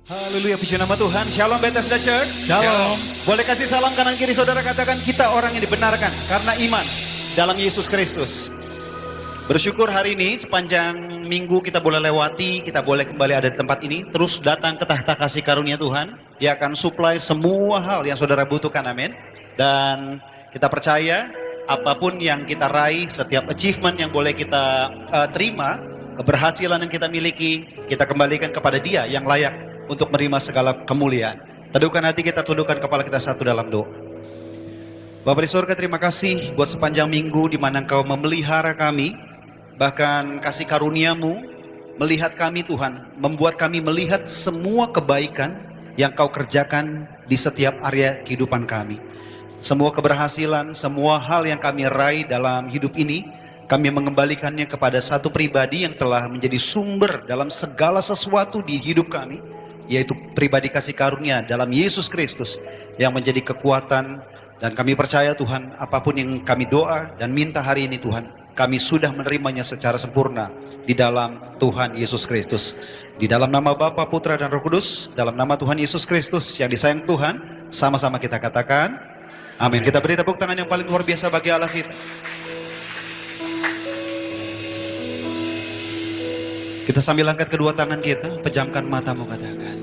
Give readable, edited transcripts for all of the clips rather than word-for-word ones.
Haleluya, puji nama Tuhan. Shalom Bethesda Church. Shalom. Boleh kasih salam kanan kiri saudara, katakan kita orang yang dibenarkan karena iman dalam Yesus Kristus. Bersyukur hari ini sepanjang minggu kita boleh lewati, kita boleh kembali ada di tempat ini. Terus datang ke tahta kasih karunia Tuhan. Dia akan supply semua hal yang saudara butuhkan, amin. Dan kita percaya apapun yang kita raih, setiap achievement yang boleh kita terima, keberhasilan yang kita miliki, kita kembalikan kepada Dia yang layak untuk menerima segala kemuliaan. Teduhkan hati kita, tundukkan kepala kita satu dalam doa. Bapa di surga, terima kasih buat sepanjang minggu di mana Engkau memelihara kami. Bahkan kasih karuniamu melihat kami Tuhan, membuat kami melihat semua kebaikan yang Kau kerjakan di setiap area kehidupan kami. Semua keberhasilan, semua hal yang kami raih dalam hidup ini, kami mengembalikannya kepada satu pribadi yang telah menjadi sumber dalam segala sesuatu di hidup kami, yaitu pribadi kasih karunia dalam Yesus Kristus yang menjadi kekuatan. Dan kami percaya Tuhan, apapun yang kami doa dan minta hari ini Tuhan, kami sudah menerimanya secara sempurna di dalam Tuhan Yesus Kristus. Di dalam nama Bapa, Putra, dan Roh Kudus, dalam nama Tuhan Yesus Kristus yang disayang Tuhan, sama-sama kita katakan amin. Kita beri tepuk tangan yang paling luar biasa bagi Allah kita. Kita sambil angkat kedua tangan kita, pejamkan matamu, katakan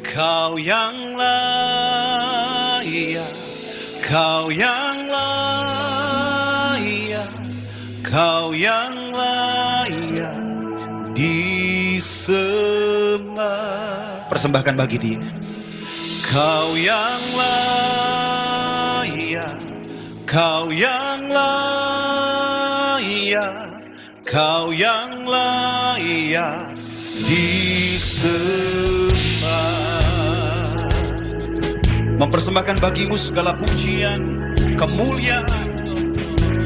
Kau yang layak, Kau yang layak, Kau yang layak disembah. Persembahkan bagi Dia. Kau yang layak, Kau yang layak, Kau yang layak disembah. Mempersembahkan bagimu segala pujian, kemuliaan,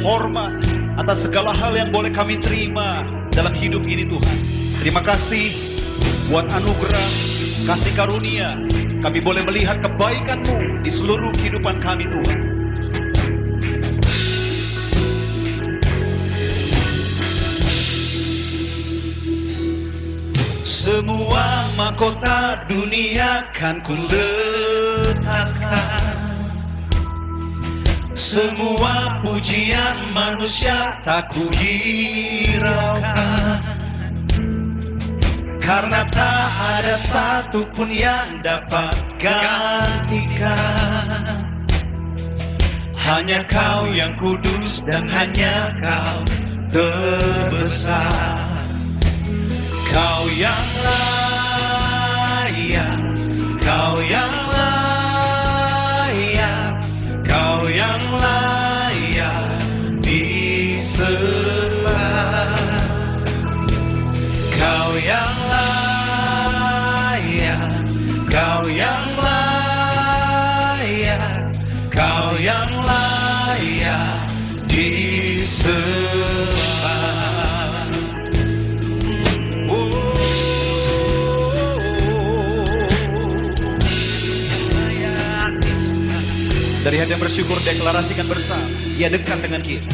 hormat atas segala hal yang boleh kami terima dalam hidup ini Tuhan. Terima kasih buat anugerah, kasih karunia. Kami boleh melihat kebaikan-Mu di seluruh kehidupan kami Tuhan. Semua mahkota dunia kan ku letakkan, semua pujian manusia tak ku hiraukan, karena tak ada satupun yang dapat gantikan. Hanya Kau yang kudus dan hanya Kau terbesar. Kau yang layak, Kau yang layak, Kau yang layak disembah. Kau yang layak, Kau yang layak, Kau yang layak disembah. Dari hati yang bersyukur, deklarasikan bersama, Ia dekat dengan kita.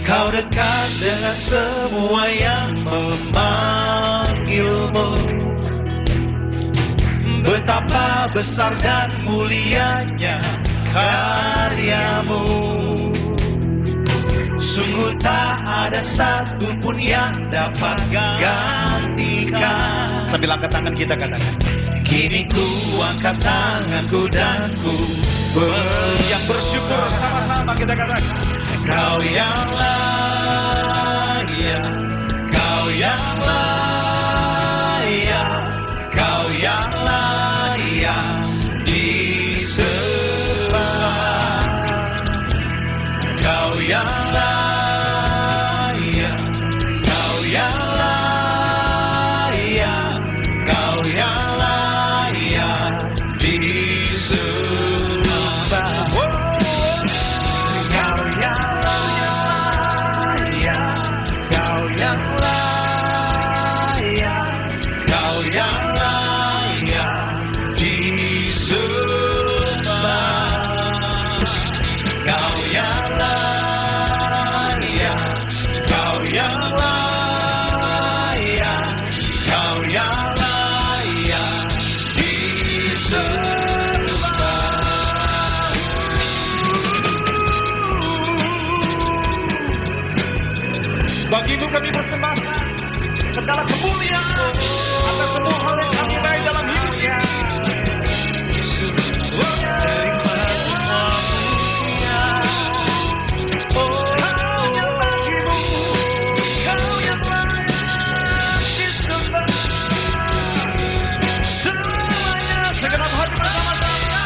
Kau dekat dengan semua yang memanggil-Mu. Betapa besar dan mulianya karya-Mu. Sungguh tak ada satupun yang dapat gantikan. Sambil angkat tangan kita katakan, kini ku angkat tanganku dan ku yang bersyukur, sama-sama kita katakan Kau yang layak, Kau yang layak, Kau yang layak disembah. Kau yang layak, Kau yang layak, Kau yang layak disembah. persembahkan segala kemuliaan atas semua hal yang kami raih dalam hidupnya. Terima semua pujian. Hanya bagimu, Kau yang layak disembah. Semuanya segenap hati bersama-sama.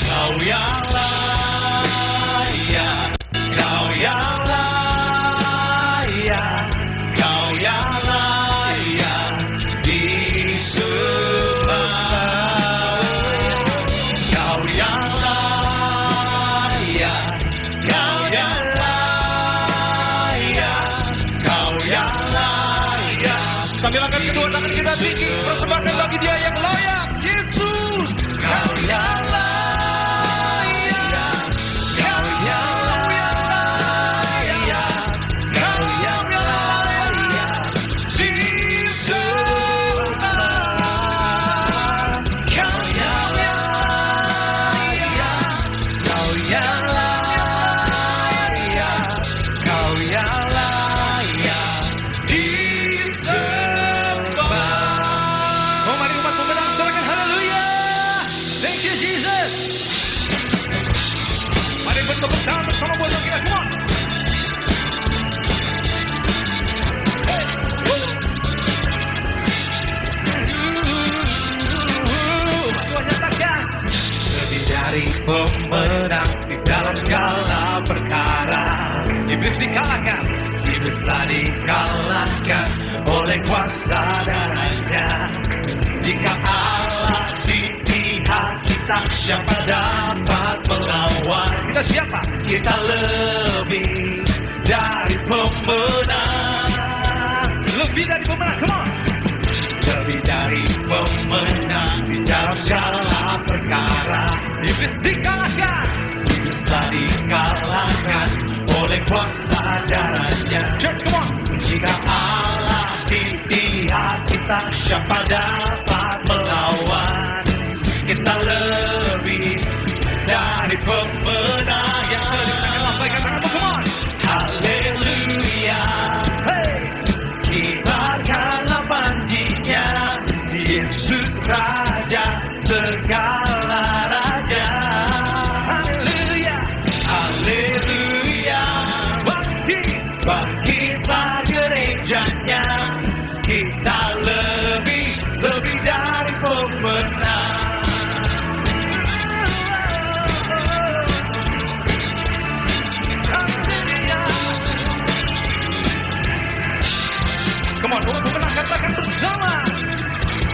Kau yang layak, Kau yang layak, Kau yang layak disembah. Kau yang layak, Kau yang layak, Kau yang layak. Sambil angkat kedua tangan kita tinggi, persembahkan bagi Dia yang layak, Yesus. Kau yang layak, Kau yang layak, Kau yang layak disembah. Kau yang layak, Kau yang layak, Kau yang layak disembah. Oh, mari umat pemenang sorakan haleluya. Thank you Jesus. Mari bertepuk tangan bersama buat kita. Come on. Hey. Woo. Tuhan nyatakan lebih dari pemenang di dalam segala perkara. Iblis dikalahkan, iblislah dikalahkan oleh kuasa darahnya. Jika Allah di pihak kita, siapa dapat melawan? Kita siapa? Kita lebih dari pemenang. Lebih dari pemenang, come on. Lebih dari pemenang di dalam segala perkara. Iblis dikalahkan, iblislah dikalahkan oleh kuasa darahnya. Church, come on. Jika Allah di pihak kita, siapa dapat melawan? Kita lebih dari pemenang. Yang sudah dikatakan lambaikan tanganmu, come on. Haleluya. Hey. Kibarkanlah panjinya, Yesus Raja segala raja. Haleluya. Haleluya. Bangkitlah gerejanya. Kita lebih dari pemenang. Haleluya. Come on, pemenang katakan bersama.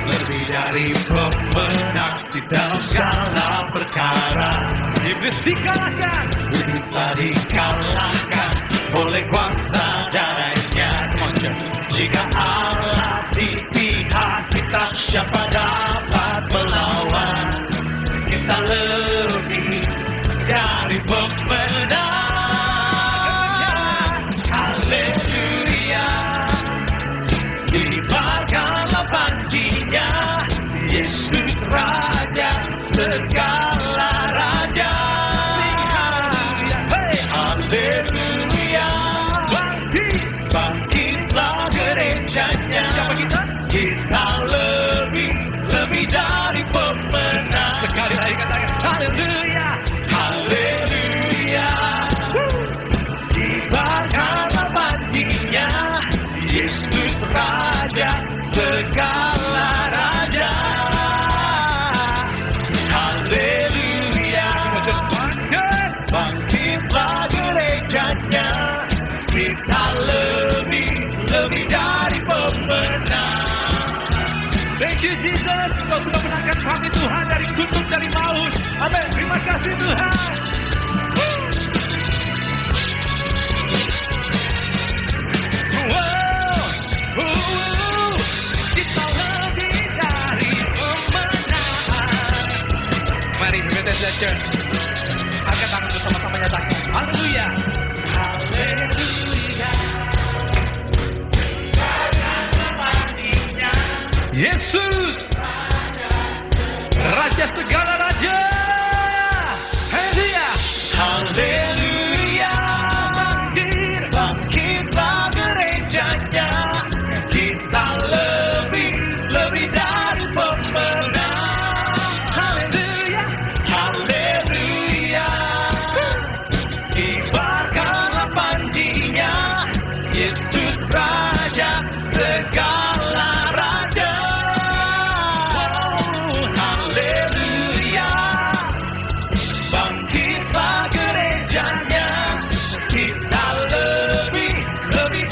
Lebih dari pemenang di dalam segala perkara. Iblis dikalahkan, iblislah dikalahkan oleh kuasa darahnya. Come on, church. Jika Allah di pihak kita, siapa dapat melawan? Kita lebih dari pemenang. Haleluya. Kibarkanlah panjinya, Yesus Raja segala raja. Hey. Haleluya. Bangkitlah gerejanya. Siapa kita? Kita lebih dari pemenang. Sekali lagi katakan haleluya. Haleluya. Kibarkanlah panjinya, Yesus Raja segala raja. Haleluya. Bangkitlah gerejanya. Kita lebih dari pemenang. Thank you Jesus. Kau sudah menangkan kami Tuhan dari kutuk, dari maut. Amin. Terima kasih Tuhan. Kita lebih dari pemenang. Mari Bethesda Church, angkat tangan bersama-sama nyatakan haleluya. Haleluya. Yesus Raja segala raja. Haleluya. Haleluya. Bangkitlah gerejanya. segala raja. Oh, haleluya. Bangkitlah gerejanya, kita lebih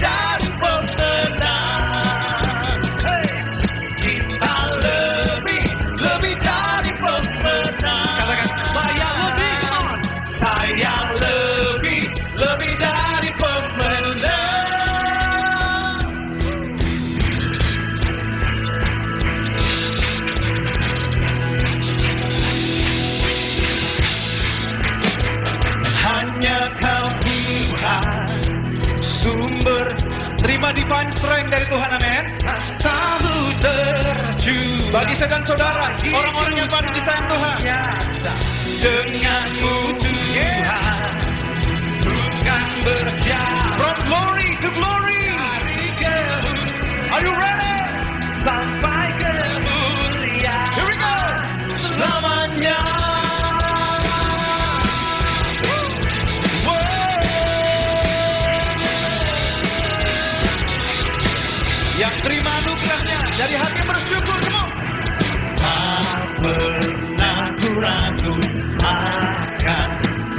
dari pemenang. Hey, kita lebih dari pemenang. Katakan saya lebih, saya lebih dari pemenang. Hanya Kau Tuhan, sumber. Terima divine strength dari Tuhan, amin. Rasamu terjun Bagi saudara-saudara, orang-orang yang paling disayang Tuhan. biasa. Denganmu Tuhan, bukan berjalan From glory to glory. dari kemuliaan Are you ready? sampai kemuliaan. Here we go. Selamanya. Yang terima anugerahnya dari hati yang bersyukur, come on. Tak pernah ku ragu akan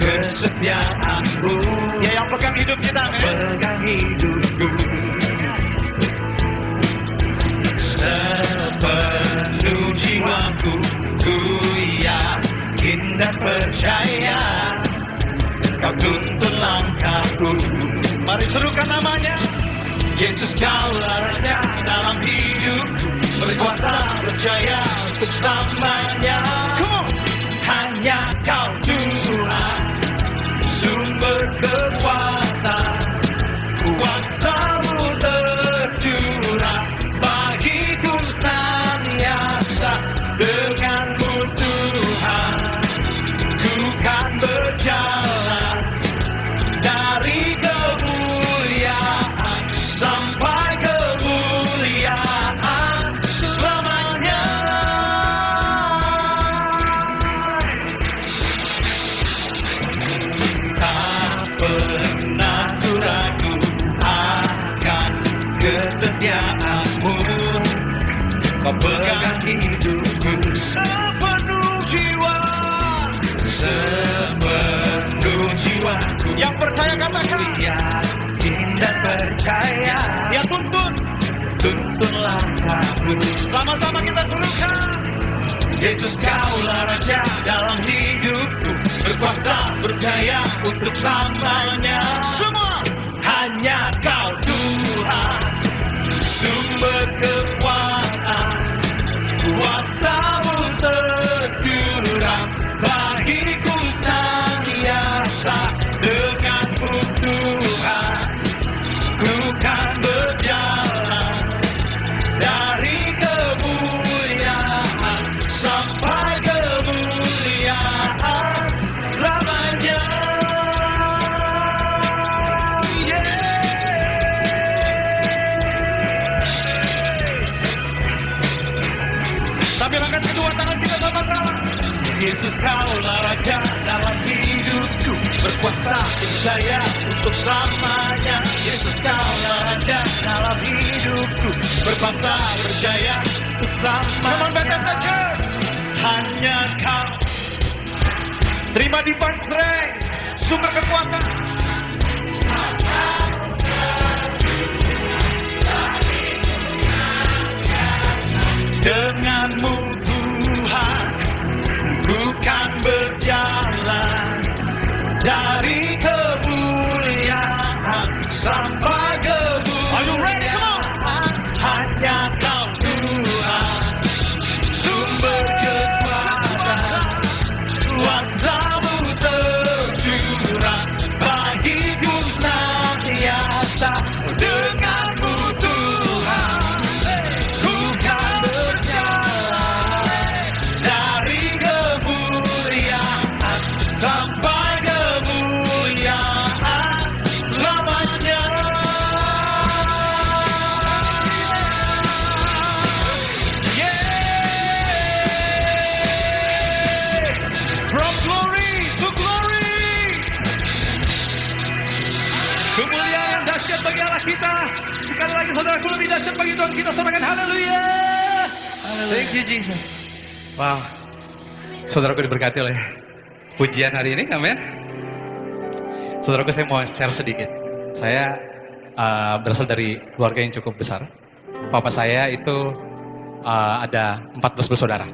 kesetiaanmu. Ya, yang pegang hidup kita, amin. Pegang hidupku sepenuh jiwaku, ku yakin dan percaya Kau tuntun langkahku. Mari serukan namanya. Yesus Kaulah Raja dalam hidupku, berkuasa percaya untuk selamanya. Come on. Hanya Kau Tuhan, sumber kekuatan, kuasa-Mu tercurah bagiku senantiasa. Dengan-Mu Tuhan, ku kan berjalan dari kemuliaan sampai kemuliaan selamanya. Tak pernah ku ragu akan kesetiaan-Mu. Kau pegang hidupku sepenuh jiwa, sepenuh jiwaku. Yang percaya katakan. Yakin dan percaya, Ya, tuntun. tuntun langkahku. Sama-sama kita serukan. Yesus Kaulah Raja dalam hidupku, berkuasa percaya untuk selamanya. Semua. Hanya Kau Tuhan, sumber kekuatan, kuasa-Mu tercurah bagiku senantiasa. Dengan-Mu Tuhan, ku kan berjalan dari kemuliaan sampai kemuliaan selamanya. Sambil angkat kedua tangan kita sama-sama. Yesus Kaulah Raja dalam hidupku, berkuasa percaya untuk selamanya. Yesus Kaulah Raja dalam hidupku, berkuasa percaya untuk selamanya. Come on, Bethesda Church. Hanya Kau. Terima divine strength, sumber kekuatan. Dengan-Mu Tuhan, ku kan berjalan dari kemuliaan sampai Are you ready? Come on. kemuliaan. Hanya Kau Tuhan, sumber kekuatan, kuasa-Mu tercurah bagi saudaraku lebih dahsyat bagi Tuhan kita sorakan haleluya. Thank you Jesus. Wow. Saudaraku diberkati oleh pujian hari ini, amin. Saudaraku, saya mau share sedikit. Saya berasal dari keluarga yang cukup besar. Papa saya itu ada 14 bersaudara.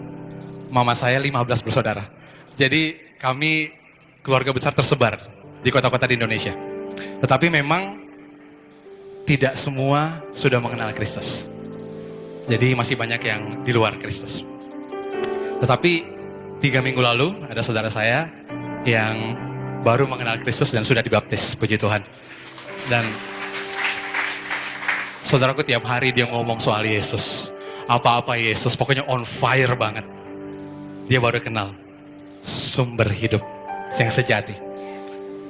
Mama saya 15 bersaudara. Jadi kami keluarga besar tersebar di kota-kota di Indonesia. Tetapi memang tidak semua sudah mengenal Kristus. Jadi masih banyak yang di luar Kristus. Tetapi 3 minggu lalu ada saudara saya yang baru mengenal Kristus dan sudah dibaptis, puji Tuhan. Dan saudaraku tiap hari dia ngomong soal Yesus. Apa-apa Yesus, pokoknya on fire banget. Dia baru kenal sumber hidup yang sejati.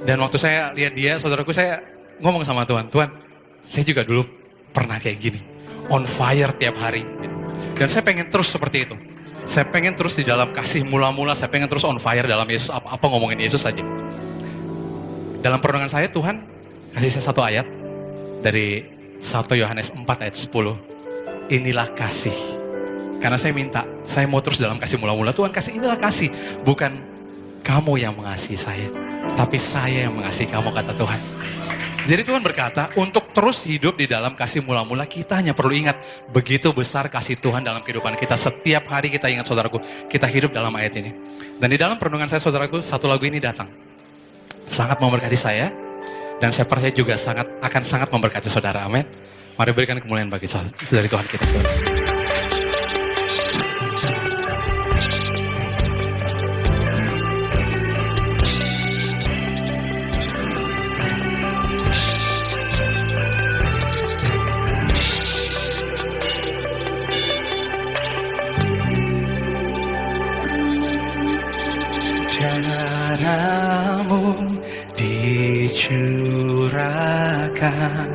Dan waktu saya lihat dia, saudaraku, saya ngomong sama Tuhan, Tuhan, saya juga dulu pernah kayak gini, on fire tiap hari. Gitu. Dan saya pengen terus seperti itu. Saya pengen terus di dalam kasih mula-mula, saya pengen terus on fire dalam Yesus, apa-apa ngomongin Yesus aja. Dalam perenungan saya, Tuhan kasih saya satu ayat dari 1 Yohanes 4 ayat 10. Inilah kasih. Karena saya minta, saya mau terus dalam kasih mula-mula. Tuhan kasih, inilah kasih. Bukan kamu yang mengasihi saya, tapi saya yang mengasihi kamu, kata Tuhan. Jadi Tuhan berkata, untuk terus hidup di dalam kasih mula-mula, kita hanya perlu ingat, begitu besar kasih Tuhan dalam kehidupan kita. Setiap hari kita ingat, saudaraku, kita hidup dalam ayat ini. Dan di dalam perenungan saya, saudaraku, satu lagu ini datang. Sangat memberkati saya, dan saya percaya juga akan sangat memberkati saudara, amin. Mari berikan kemuliaan bagi dari Tuhan kita, saudara. Darahmu dicurahkan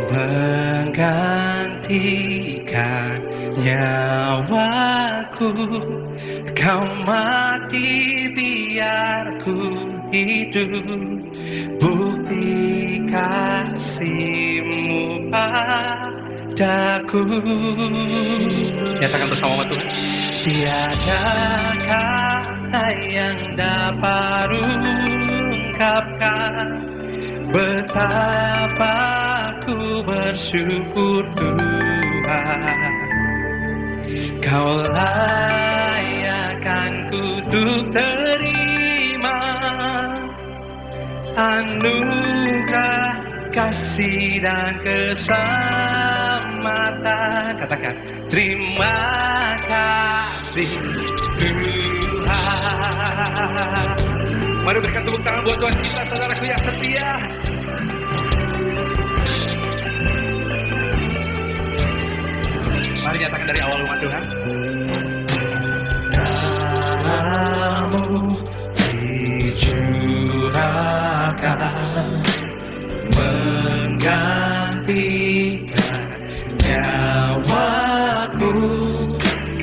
menggantikan nyawaku. Kau mati biar ku hidup, bukti kasih-Mu padaku. Nyatakan bersama Tuhan. Tiada kata yang dapat ungkapkan betapa ku bersyukur Tuhan. Kau layakkan kutuk terima anugerah kasih dan keselamatan. Katakan, terima kasih Tuhan. Mari berikan tepuk tangan buat Tuhan kita, saudaraku yang setia. Mari nyatakan dari awal umat Tuhan. Darahmu dicurahkan menggantikan nyawaku.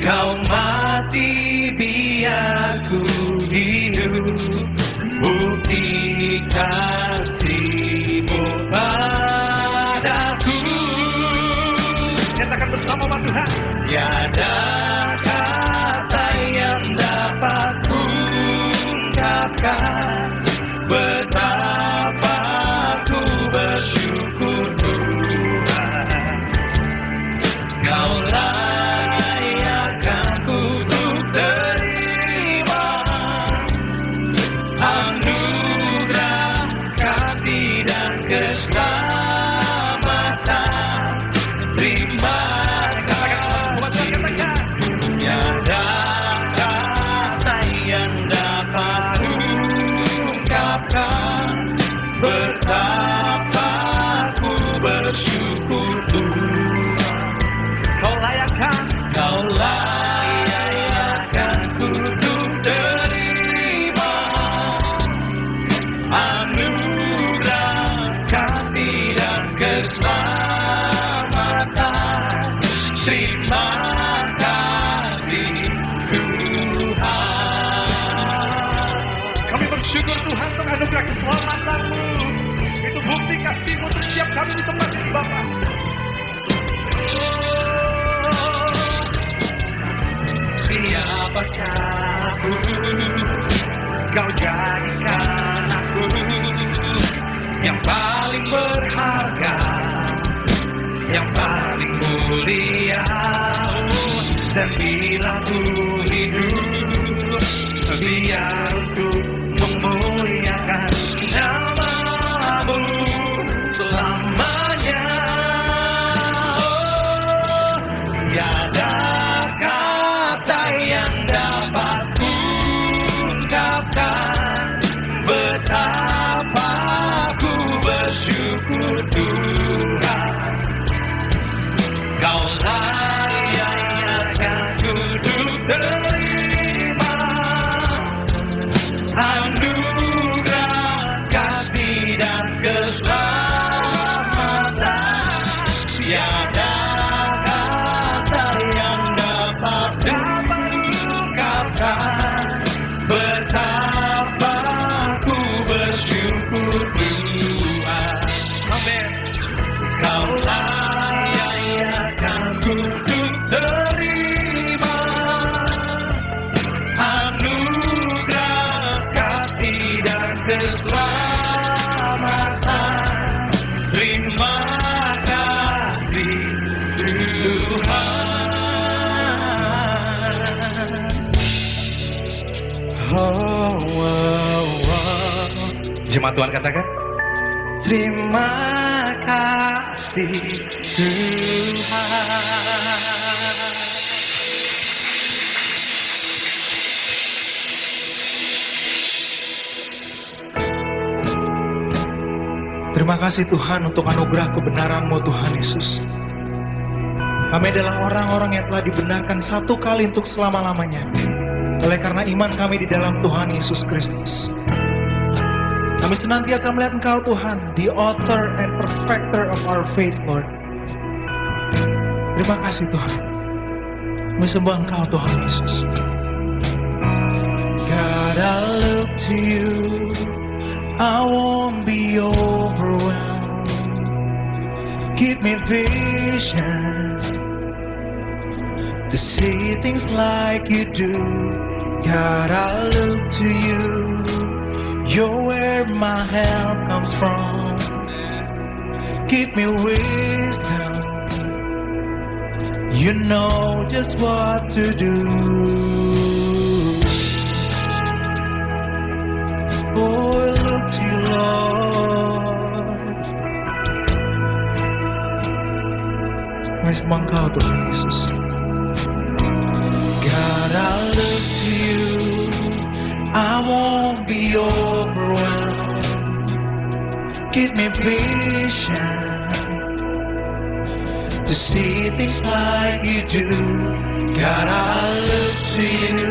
Kau mati biar ku hidup, bukti kasih-Mu padaku. Nyatakan bersama umat Tuhan. Tiada kata yang dapat ungkapkan betapa ku bersyukur Tuhan. Kau layakkan kutuk terima anugerah kasih dan keselamatan. Terima tiada kata yang dapat ungkapkan betapa ku bersyukur Tuhan. Kau layakkan kutuk terima anugerah kasih dan keselamatan. Terima kasih Tuhan. Kami bersyukur Tuhan untuk anugerah keselamatan-Mu. Itu bukti kasih-Mu untuk setiap kami di tempat ini, Bapa. Kau jadikan aku yang paling berharga, yang paling mulia. Dan bila ku hidup, biar untuk memuliakan nama-Mu selamanya. Oh, tiada kata yang dapat ungkapkan betapa ku bersyukur Tuhan. Kaulah yang akan duduk terima anugerah kasih dan keselamatan. Tiada kata yang dapat ungkapkan betapa ku bersyukur Tuhan. Amin. Kaulah yang akan duduk terima anugerah kasih dan keselamatan. Terima kasih Tuhan. Oh, oh, oh. Jemaat Tuhan katakan, terima kasih Tuhan. Terima kasih Tuhan untuk anugerah kebenaran-Mu Tuhan Yesus. Kami adalah orang-orang yang telah dibenarkan satu kali untuk selama-lamanya oleh karena iman kami di dalam Tuhan Yesus Kristus. Kami senantiasa melihat Engkau Tuhan, the author and perfecter of our faith, Lord. Terima kasih Tuhan. Kami sembah Engkau Tuhan Yesus. God, I look to you. I won't be overwhelmed. Give me vision to see things like you do. God, I look to you. You're where my help comes from. Give me wisdom. You know just what to do. Oh, I look to you, Lord. Kami sembah Engkau Tuhan Yesus. God, I look to you. I won't be overwhelmed. Give me vision to see things like you do. God, I look to you.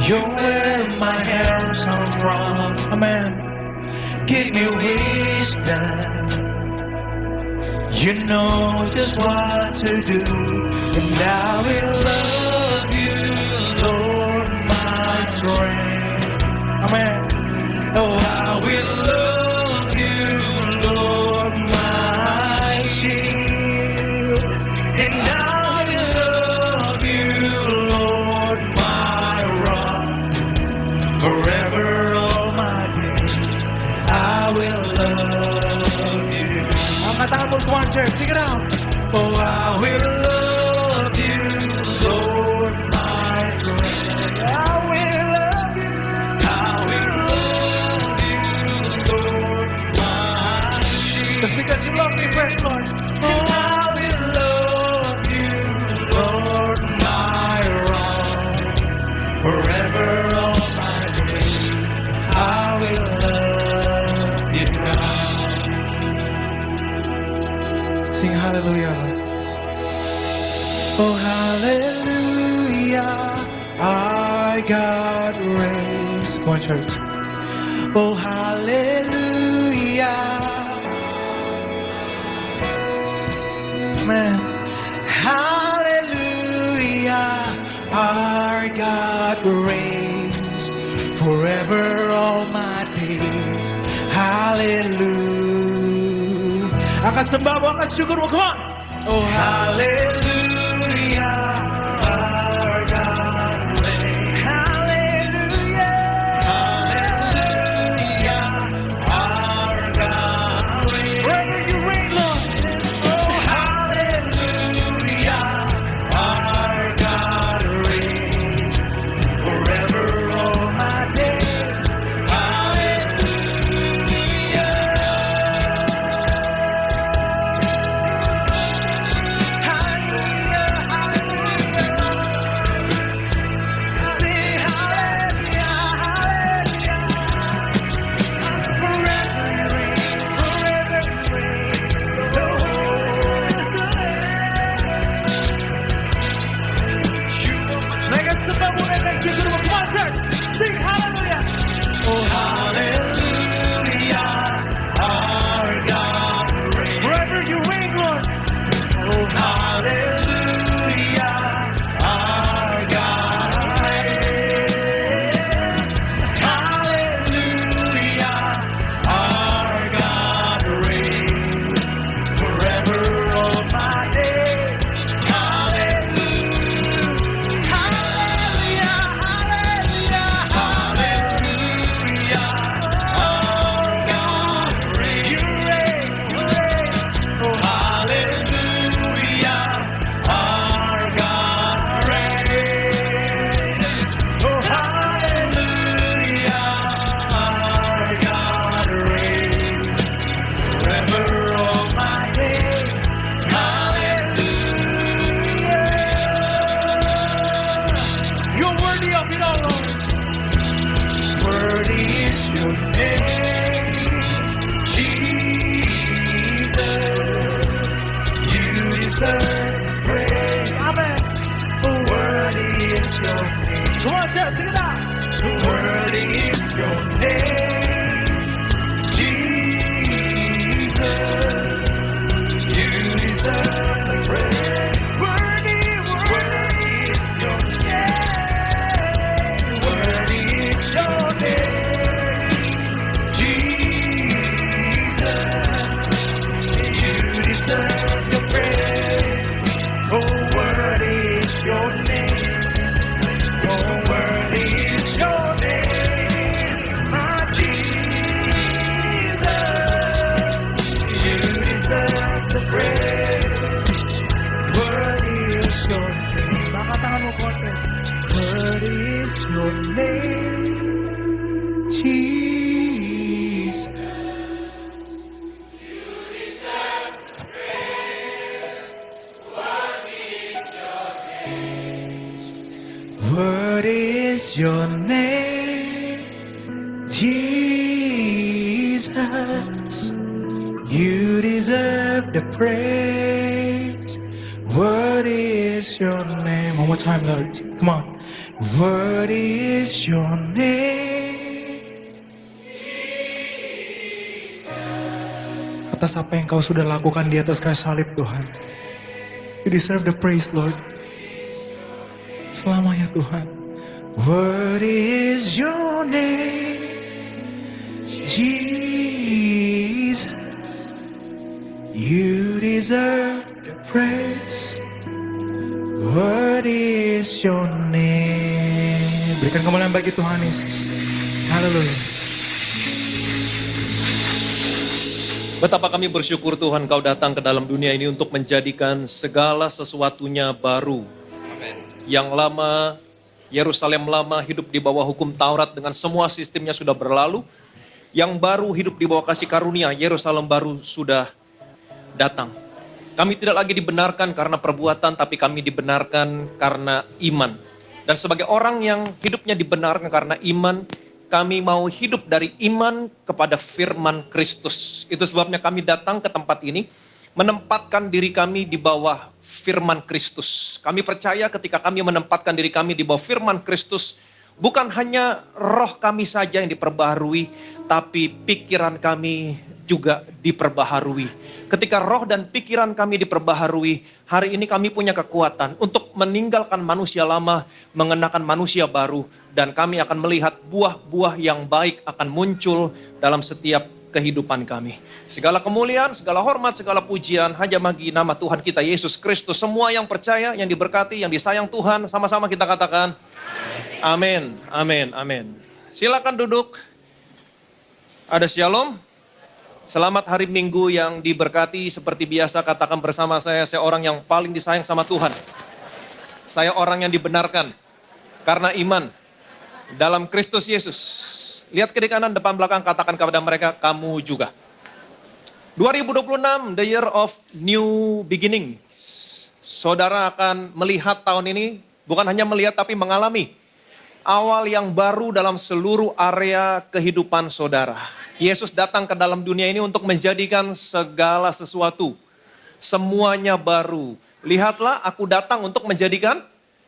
You're where my help comes from. Amen. Give me wisdom. You know just what to do. And I will love you, Lord, my strength. Amen. Oh, I will love you, Lord, my shield. And I will love you, Lord, my rock. Forever all my days, I will love you. Angkat tanganmu, come on church, sing it out. Oh, I will love you, Lord, my strength. I will love you. I will love you, Lord, my shield. Just because you love me first, Lord. Oh, I will love you, Lord, my rock. Forever all my days, I will love you, God. Sing hallelujah, Lord. Oh, hallelujah, our God reigns. Come on, church. Oh, hallelujah. Amen. Hallelujah, our God reigns forever all my days. Hallelujah. Angkat sembahmu, angkat syukurmu, come on. Oh, hallelujah, our God reigns. Hallelujah. Our God reigns. Hallelujah. Our God reigns forever all my days. Hallelujah. Hallelujah. Hallelujah. Hallelujah. Our God reigns. You reign. You reign. Oh, hallelujah. Our God reigns. Oh, hallelujah. Our God reigns forever all my days. Hallelujah. You're worthy of it all, Lord. Worthy is your name, Jesus. You deserve praise. Amen. Worthy is your name. Come on, church, sing it out. Worthy is your name, Jesus. You deserve the praise. Worthy is your name. Worthy is your name, Jesus. You deserve the praise. Oh, worthy is your name. Oh, worthy is your name, my Jesus. You deserve the praise. Worthy is your name. Angkat tangan mo konti. Worthy is your name, Jesus. What is your name, Jesus? You deserve the praise. What is your name? One more time, Lord. Come on. What is your name? Atas apa yang kau sudah lakukan di atas kayu salib, Tuhan. You deserve the praise, Lord. Selamanya, Tuhan. What is your name, Jesus? You deserve the praise. What is your name? Berikan kemuliaan bagi Tuhan Yesus. Haleluya. Betapa kami bersyukur Tuhan Kau datang ke dalam dunia ini untuk menjadikan segala sesuatunya baru. Yang lama, Yerusalem lama hidup di bawah hukum Taurat dengan semua sistemnya sudah berlalu. Yang baru hidup di bawah kasih karunia, Yerusalem baru sudah datang. Kami tidak lagi dibenarkan karena perbuatan, tapi kami dibenarkan karena iman. Dan sebagai orang yang hidupnya dibenarkan karena iman, kami mau hidup dari iman kepada firman Kristus. Itu sebabnya kami datang ke tempat ini, menempatkan diri kami di bawah firman Kristus. Kami percaya ketika kami menempatkan diri kami di bawah firman Kristus, bukan hanya roh kami saja yang diperbaharui, tapi pikiran kami juga diperbaharui. Ketika roh dan pikiran kami diperbaharui, hari ini kami punya kekuatan untuk meninggalkan manusia lama, mengenakan manusia baru, dan kami akan melihat buah-buah yang baik akan muncul dalam setiap kehidupan kami. Segala kemuliaan, segala hormat, segala pujian hanya bagi nama Tuhan kita Yesus Kristus. Semua yang percaya, yang diberkati, yang disayang Tuhan, sama-sama kita katakan amin, amin, amin. Silakan duduk. Ada shalom. Selamat hari Minggu yang diberkati. Seperti biasa katakan bersama saya orang yang paling disayang sama Tuhan. Saya orang yang dibenarkan karena iman dalam Kristus Yesus. Lihat kiri kanan, depan belakang, katakan kepada mereka, kamu juga. 2026, the year of new beginning. Saudara akan melihat tahun ini, bukan hanya melihat tapi mengalami awal yang baru dalam seluruh area kehidupan saudara. Yesus datang ke dalam dunia ini untuk menjadikan segala sesuatu, semuanya baru. Lihatlah, aku datang untuk menjadikan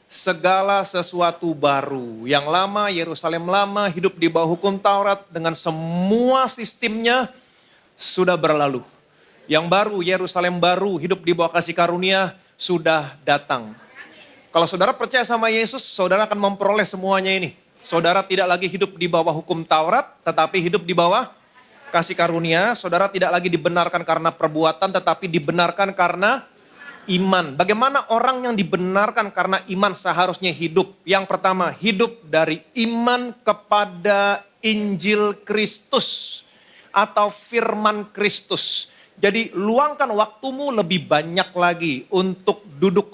segala sesuatu baru. Yang lama, Yerusalem lama, hidup di bawah hukum Taurat dengan semua sistemnya sudah berlalu. Yang baru, Yerusalem baru, hidup di bawah kasih karunia, sudah datang. Kalau saudara percaya sama Yesus, saudara akan memperoleh semuanya ini. Saudara tidak lagi hidup di bawah hukum Taurat, tetapi hidup di bawah kasih karunia. Saudara tidak lagi dibenarkan karena perbuatan, tetapi dibenarkan karena iman. Bagaimana orang yang dibenarkan karena iman seharusnya hidup? Yang pertama, hidup dari iman kepada Injil Kristus atau firman Kristus. Jadi luangkan waktumu lebih banyak lagi untuk duduk,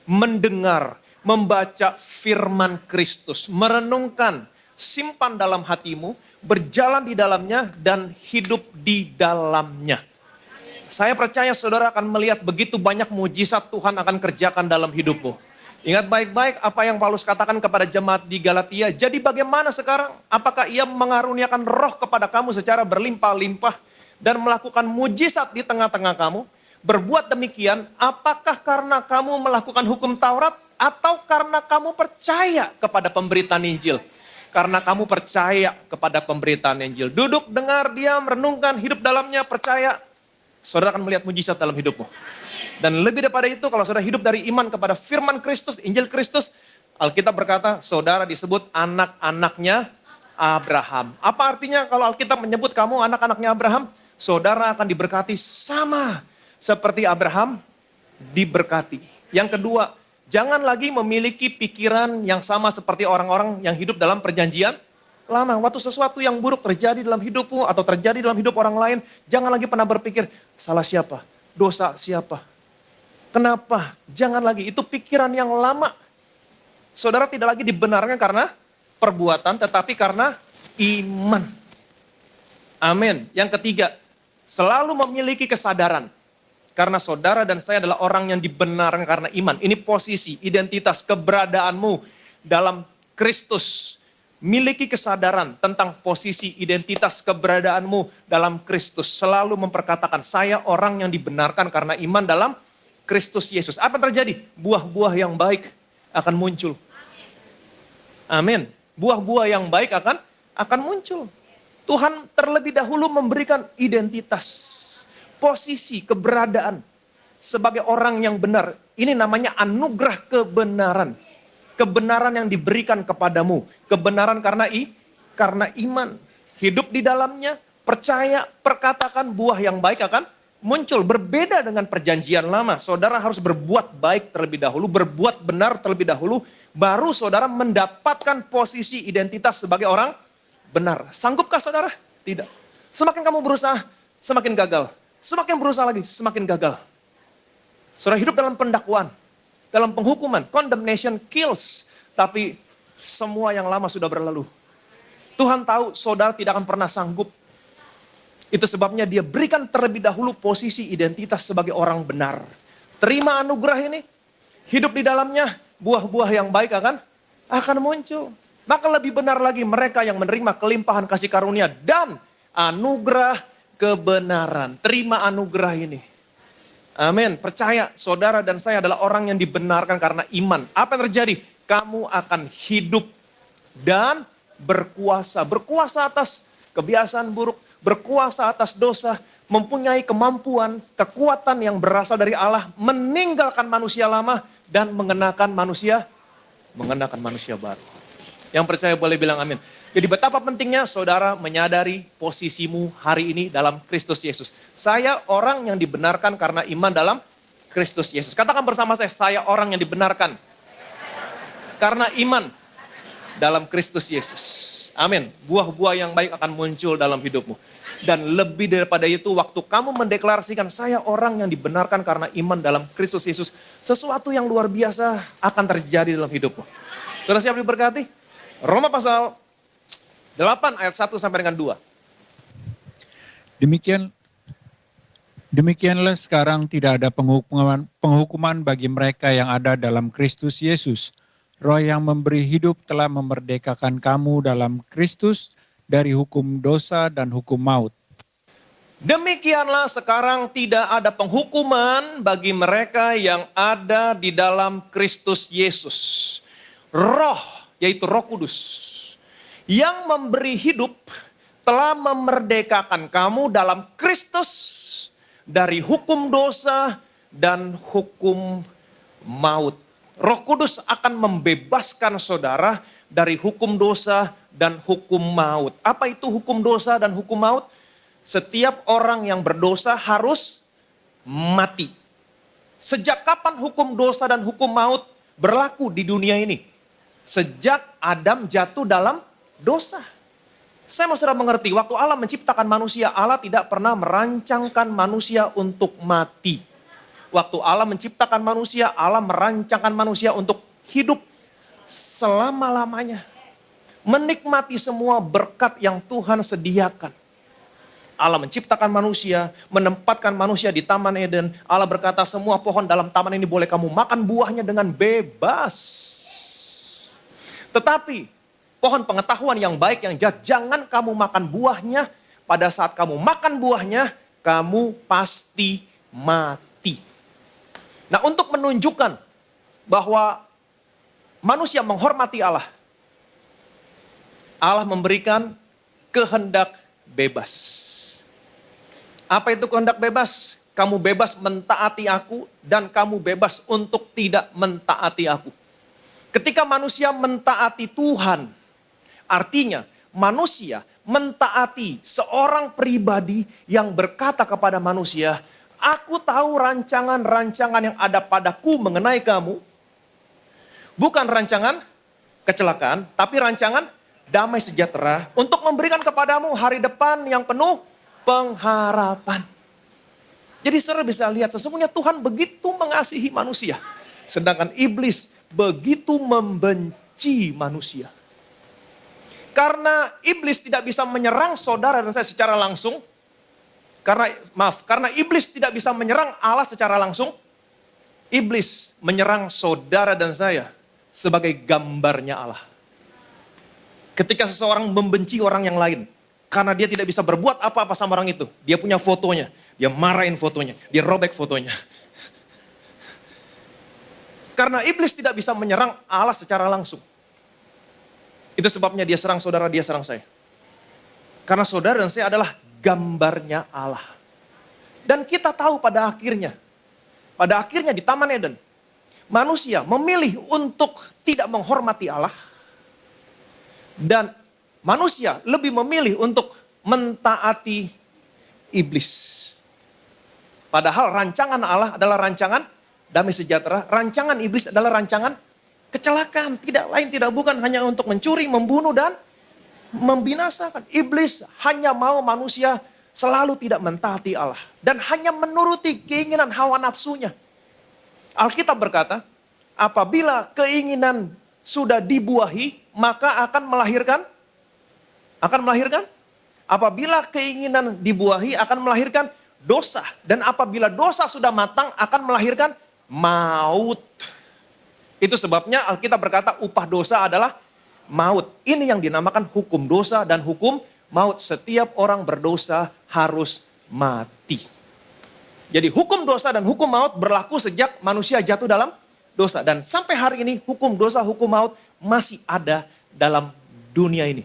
mendengar, membaca firman Kristus, merenungkan, simpan dalam hatimu, berjalan di dalamnya dan hidup di dalamnya. Saya percaya saudara akan melihat begitu banyak mujizat Tuhan akan kerjakan dalam hidupmu. Ingat baik-baik apa yang Paulus katakan kepada jemaat di Galatia. Jadi bagaimana sekarang? Apakah ia mengaruniakan roh kepada kamu secara berlimpah-limpah dan melakukan mujizat di tengah-tengah kamu? Berbuat demikian, apakah karena kamu melakukan hukum Taurat atau karena kamu percaya kepada pemberitaan Injil? Karena kamu percaya kepada pemberitaan Injil. Duduk, dengar, diam, renungkan, hidup dalamnya, percaya. Saudara akan melihat mujizat dalam hidupmu. Dan lebih daripada itu, kalau saudara hidup dari iman kepada firman Kristus, Injil Kristus, Alkitab berkata, saudara disebut anak-anaknya Abraham. Apa artinya kalau Alkitab menyebut kamu anak-anaknya Abraham? Saudara akan diberkati sama seperti Abraham diberkati. Yang kedua, jangan lagi memiliki pikiran yang sama seperti orang-orang yang hidup dalam perjanjian lama. Waktu sesuatu yang buruk terjadi dalam hidupmu atau terjadi dalam hidup orang lain, jangan lagi pernah berpikir, salah siapa? Dosa siapa? Kenapa? Jangan lagi, itu pikiran yang lama. Saudara tidak lagi dibenarkan karena perbuatan, tetapi karena iman. Amin. Yang ketiga, selalu memiliki kesadaran. Karena saudara dan saya adalah orang yang dibenarkan karena iman. Ini posisi, identitas, keberadaanmu dalam Kristus. Miliki kesadaran tentang posisi, identitas, keberadaanmu dalam Kristus. Selalu memperkatakan, saya orang yang dibenarkan karena iman dalam Kristus Yesus. Apa yang terjadi? Buah-buah yang baik akan muncul. Amin. Buah-buah yang baik akan muncul. Tuhan terlebih dahulu memberikan identitas, posisi, keberadaan sebagai orang yang benar. Ini namanya anugerah kebenaran. Kebenaran yang diberikan kepadamu. Kebenaran karena iman. Hidup di dalamnya, percaya, perkatakan, buah yang baik akan muncul. Berbeda dengan perjanjian lama. Saudara harus berbuat baik terlebih dahulu, berbuat benar terlebih dahulu. Baru saudara mendapatkan posisi identitas sebagai orang benar. Sanggupkah saudara? Tidak. Semakin kamu berusaha, semakin gagal. Semakin berusaha lagi, semakin gagal. Saudara hidup dalam pendakwaan, dalam penghukuman, condemnation kills. Tapi semua yang lama sudah berlalu. Tuhan tahu saudara tidak akan pernah sanggup. Itu sebabnya dia berikan terlebih dahulu posisi identitas sebagai orang benar. Terima anugerah ini, hidup di dalamnya, buah-buah yang baik akan muncul. Maka lebih benar lagi mereka yang menerima kelimpahan kasih karunia dan anugerah kebenaran. Terima anugerah ini. Amin. Percaya saudara dan saya adalah orang yang dibenarkan karena iman. Apa yang terjadi? Kamu akan hidup dan berkuasa. Berkuasa atas kebiasaan buruk. Berkuasa atas dosa. Mempunyai kemampuan, kekuatan yang berasal dari Allah. Meninggalkan manusia lama dan mengenakan manusia baru. Yang percaya boleh bilang amin. Jadi betapa pentingnya saudara menyadari posisimu hari ini dalam Kristus Yesus. Saya orang yang dibenarkan karena iman dalam Kristus Yesus. Katakan bersama saya orang yang dibenarkan karena iman dalam Kristus Yesus. Amin. Buah-buah yang baik akan muncul dalam hidupmu. Dan lebih daripada itu, waktu kamu mendeklarasikan saya orang yang dibenarkan karena iman dalam Kristus Yesus, sesuatu yang luar biasa akan terjadi dalam hidupmu. Saudara siap diberkati? Roma pasal 8 ayat 1 sampai dengan 2. Demikianlah sekarang tidak ada penghukuman bagi mereka yang ada dalam Kristus Yesus. Roh yang memberi hidup telah memerdekakan kamu dalam Kristus dari hukum dosa dan hukum maut. Demikianlah sekarang tidak ada penghukuman bagi mereka yang ada di dalam Kristus Yesus. Roh, yaitu Roh Kudus, yang memberi hidup telah memerdekakan kamu dalam Kristus dari hukum dosa dan hukum maut. Roh Kudus akan membebaskan saudara dari hukum dosa dan hukum maut. Apa itu hukum dosa dan hukum maut? Setiap orang yang berdosa harus mati. Sejak kapan hukum dosa dan hukum maut berlaku di dunia ini? Sejak Adam jatuh dalam dosa. Saya mau saudara mengerti, waktu Allah menciptakan manusia, Allah tidak pernah merancangkan manusia untuk mati. Waktu Allah menciptakan manusia, Allah merancangkan manusia untuk hidup selama-lamanya. Menikmati semua berkat yang Tuhan sediakan. Allah menciptakan manusia, menempatkan manusia di Taman Eden. Allah berkata semua pohon dalam taman ini boleh kamu makan buahnya dengan bebas. Tetapi pohon pengetahuan yang baik yang jahat, jangan kamu makan buahnya. Pada saat kamu makan buahnya, kamu pasti mati. Nah, untuk menunjukkan bahwa manusia menghormati Allah, Allah memberikan kehendak bebas. Apa itu kehendak bebas? Kamu bebas mentaati aku dan kamu bebas untuk tidak mentaati aku. Ketika manusia mentaati Tuhan, artinya manusia mentaati seorang pribadi yang berkata kepada manusia, aku tahu rancangan-rancangan yang ada padaku mengenai kamu. Bukan rancangan kecelakaan, tapi rancangan damai sejahtera untuk memberikan kepadamu hari depan yang penuh pengharapan. Jadi saudara bisa lihat sesungguhnya Tuhan begitu mengasihi manusia. Sedangkan iblis begitu membenci manusia. Karena iblis tidak bisa menyerang saudara dan saya secara langsung. Karena iblis tidak bisa menyerang Allah secara langsung, iblis menyerang saudara dan saya sebagai gambarnya Allah. Ketika seseorang membenci orang yang lain, karena dia tidak bisa berbuat apa-apa sama orang itu, dia punya fotonya, dia marahin fotonya, dia robek fotonya. Karena iblis tidak bisa menyerang Allah secara langsung. Itu sebabnya dia serang saudara, dia serang saya. Karena saudara dan saya adalah gambarnya Allah. Dan kita tahu pada akhirnya di Taman Eden, manusia memilih untuk tidak menghormati Allah. Dan manusia lebih memilih untuk mentaati iblis. Padahal rancangan Allah adalah rancangan damai sejahtera, rancangan iblis adalah rancangan kecelakaan. Tidak lain tidak bukan hanya untuk mencuri, membunuh dan membinasakan. Iblis hanya mau manusia selalu tidak mentaati Allah. Dan hanya menuruti keinginan hawa nafsunya. Alkitab berkata, apabila keinginan sudah dibuahi, maka akan melahirkan. Apabila keinginan dibuahi akan melahirkan dosa. Dan apabila dosa sudah matang akan melahirkan maut. Itu sebabnya Alkitab berkata upah dosa adalah maut. Ini yang dinamakan hukum dosa dan hukum maut. Setiap orang berdosa harus mati. Jadi hukum dosa dan hukum maut berlaku sejak manusia jatuh dalam dosa. Dan sampai hari ini hukum dosa, hukum maut masih ada dalam dunia ini.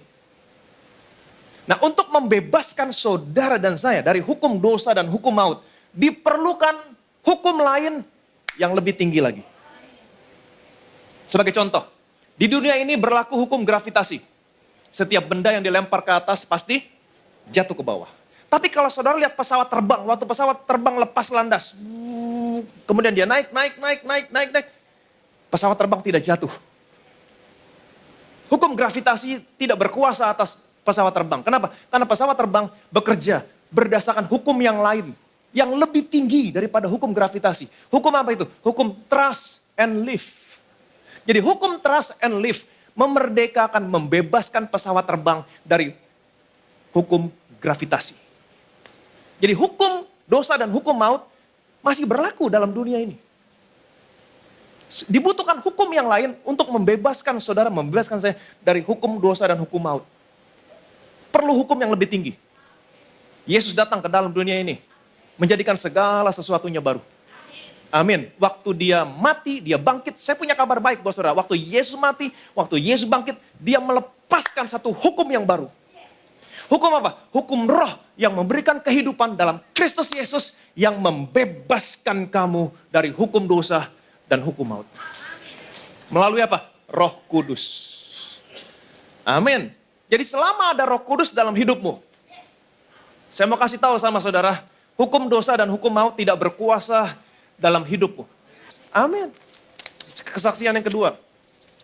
Nah, untuk membebaskan saudara dan saya dari hukum dosa dan hukum maut, diperlukan hukum lain yang lebih tinggi lagi. Sebagai contoh, di dunia ini berlaku hukum gravitasi. Setiap benda yang dilempar ke atas pasti jatuh ke bawah. Tapi kalau saudara lihat pesawat terbang, waktu pesawat terbang lepas landas, kemudian dia naik. Pesawat terbang tidak jatuh. Hukum gravitasi tidak berkuasa atas pesawat terbang. Kenapa? Karena pesawat terbang bekerja berdasarkan hukum yang lain. Yang lebih tinggi daripada hukum gravitasi. Hukum apa itu? Hukum trust and lift. Jadi hukum trust and lift memerdekakan, membebaskan pesawat terbang dari hukum gravitasi. Jadi hukum dosa dan hukum maut masih berlaku dalam dunia ini. Dibutuhkan hukum yang lain untuk membebaskan saudara, membebaskan saya dari hukum dosa dan hukum maut. Perlu hukum yang lebih tinggi. Yesus datang ke dalam dunia ini, menjadikan segala sesuatunya baru. Amin. Waktu dia mati, dia bangkit. Saya punya kabar baik buat saudara. Waktu Yesus mati, waktu Yesus bangkit, dia melepaskan satu hukum yang baru. Hukum apa? Hukum roh yang memberikan kehidupan dalam Kristus Yesus yang membebaskan kamu dari hukum dosa dan hukum maut. Melalui apa? Roh Kudus. Amin. Jadi selama ada Roh Kudus dalam hidupmu, saya mau kasih tahu sama saudara, hukum dosa dan hukum maut tidak berkuasa dalam hidupmu. Amin. Kesaksian yang kedua.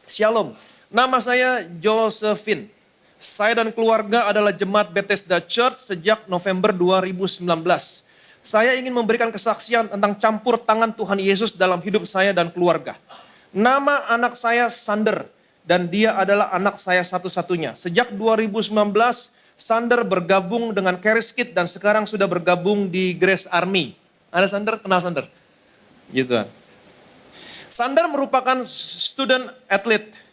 Shalom. Nama saya Josephine. Saya dan keluarga adalah jemaat Bethesda Church sejak November 2019. Saya ingin memberikan kesaksian tentang campur tangan Tuhan Yesus dalam hidup saya dan keluarga. Nama anak saya Sander dan dia adalah anak saya satu-satunya. Sejak 2019, Sander bergabung dengan Charis Kids dan sekarang sudah bergabung di Grace Army. Ada Sander? Kenal Sander? Gitu. Sander merupakan student athlete.